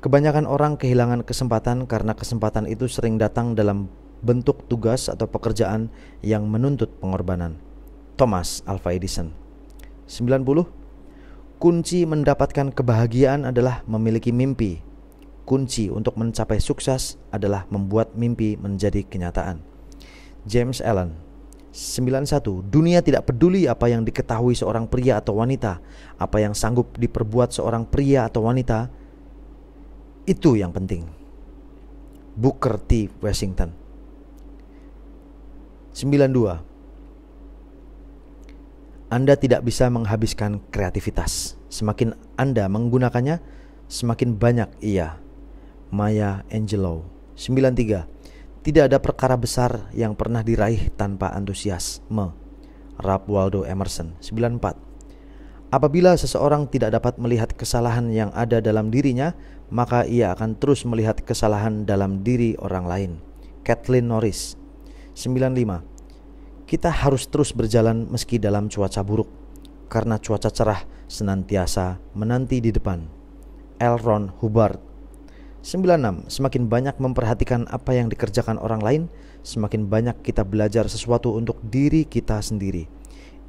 Kebanyakan orang kehilangan kesempatan karena kesempatan itu sering datang dalam bentuk tugas atau pekerjaan yang menuntut pengorbanan. Thomas Alva Edison 90. Kunci mendapatkan kebahagiaan adalah memiliki mimpi. Kunci untuk mencapai sukses adalah membuat mimpi menjadi kenyataan. James Allen 91. Dunia tidak peduli apa yang diketahui seorang pria atau wanita. Apa yang sanggup diperbuat seorang pria atau wanita, itu yang penting. Booker T. Washington 92. Anda tidak bisa menghabiskan kreativitas. Semakin Anda menggunakannya, semakin banyak ia. Maya Angelou. 93. Tidak ada perkara besar yang pernah diraih tanpa antusiasme. Ralph Waldo Emerson. 94. Apabila seseorang tidak dapat melihat kesalahan yang ada dalam dirinya, maka ia akan terus melihat kesalahan dalam diri orang lain. Kathleen Norris. 95. Kita harus terus berjalan meski dalam cuaca buruk, karena cuaca cerah senantiasa menanti di depan. L. Ron Hubbard. 96. Semakin banyak memperhatikan apa yang dikerjakan orang lain, semakin banyak kita belajar sesuatu untuk diri kita sendiri.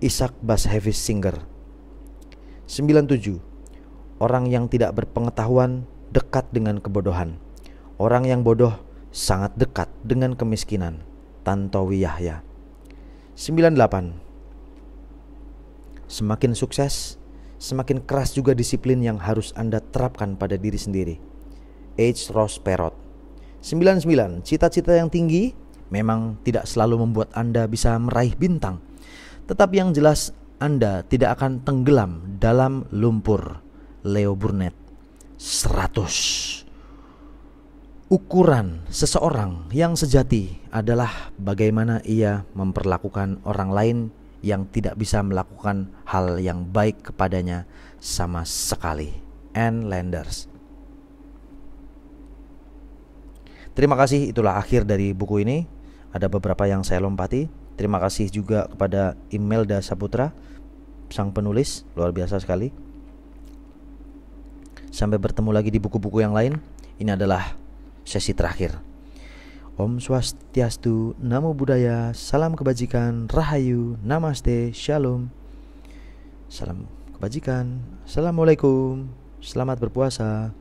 Isaac Bashevis Singer. 97. Orang yang tidak berpengetahuan dekat dengan kebodohan. Orang yang bodoh sangat dekat dengan kemiskinan. Tantowi Yahya. 98. Semakin sukses, semakin keras juga disiplin yang harus Anda terapkan pada diri sendiri. H. Ross Perot. 99. Cita-cita yang tinggi memang tidak selalu membuat Anda bisa meraih bintang, tetapi yang jelas Anda tidak akan tenggelam dalam lumpur. Leo Burnett. 100. Ukuran seseorang yang sejati adalah bagaimana ia memperlakukan orang lain yang tidak bisa melakukan hal yang baik kepadanya sama sekali. Ann Landers. Terima kasih, itulah akhir dari buku ini. Ada beberapa yang saya lompati. Terima kasih juga kepada Imelda Saputra, sang penulis, luar biasa sekali. Sampai bertemu lagi di buku-buku yang lain. Ini adalah sesi terakhir. Om Swastiastu, Namo Buddhaya, salam kebajikan, Rahayu, Namaste, Shalom. Salam kebajikan, Assalamualaikum, selamat berpuasa.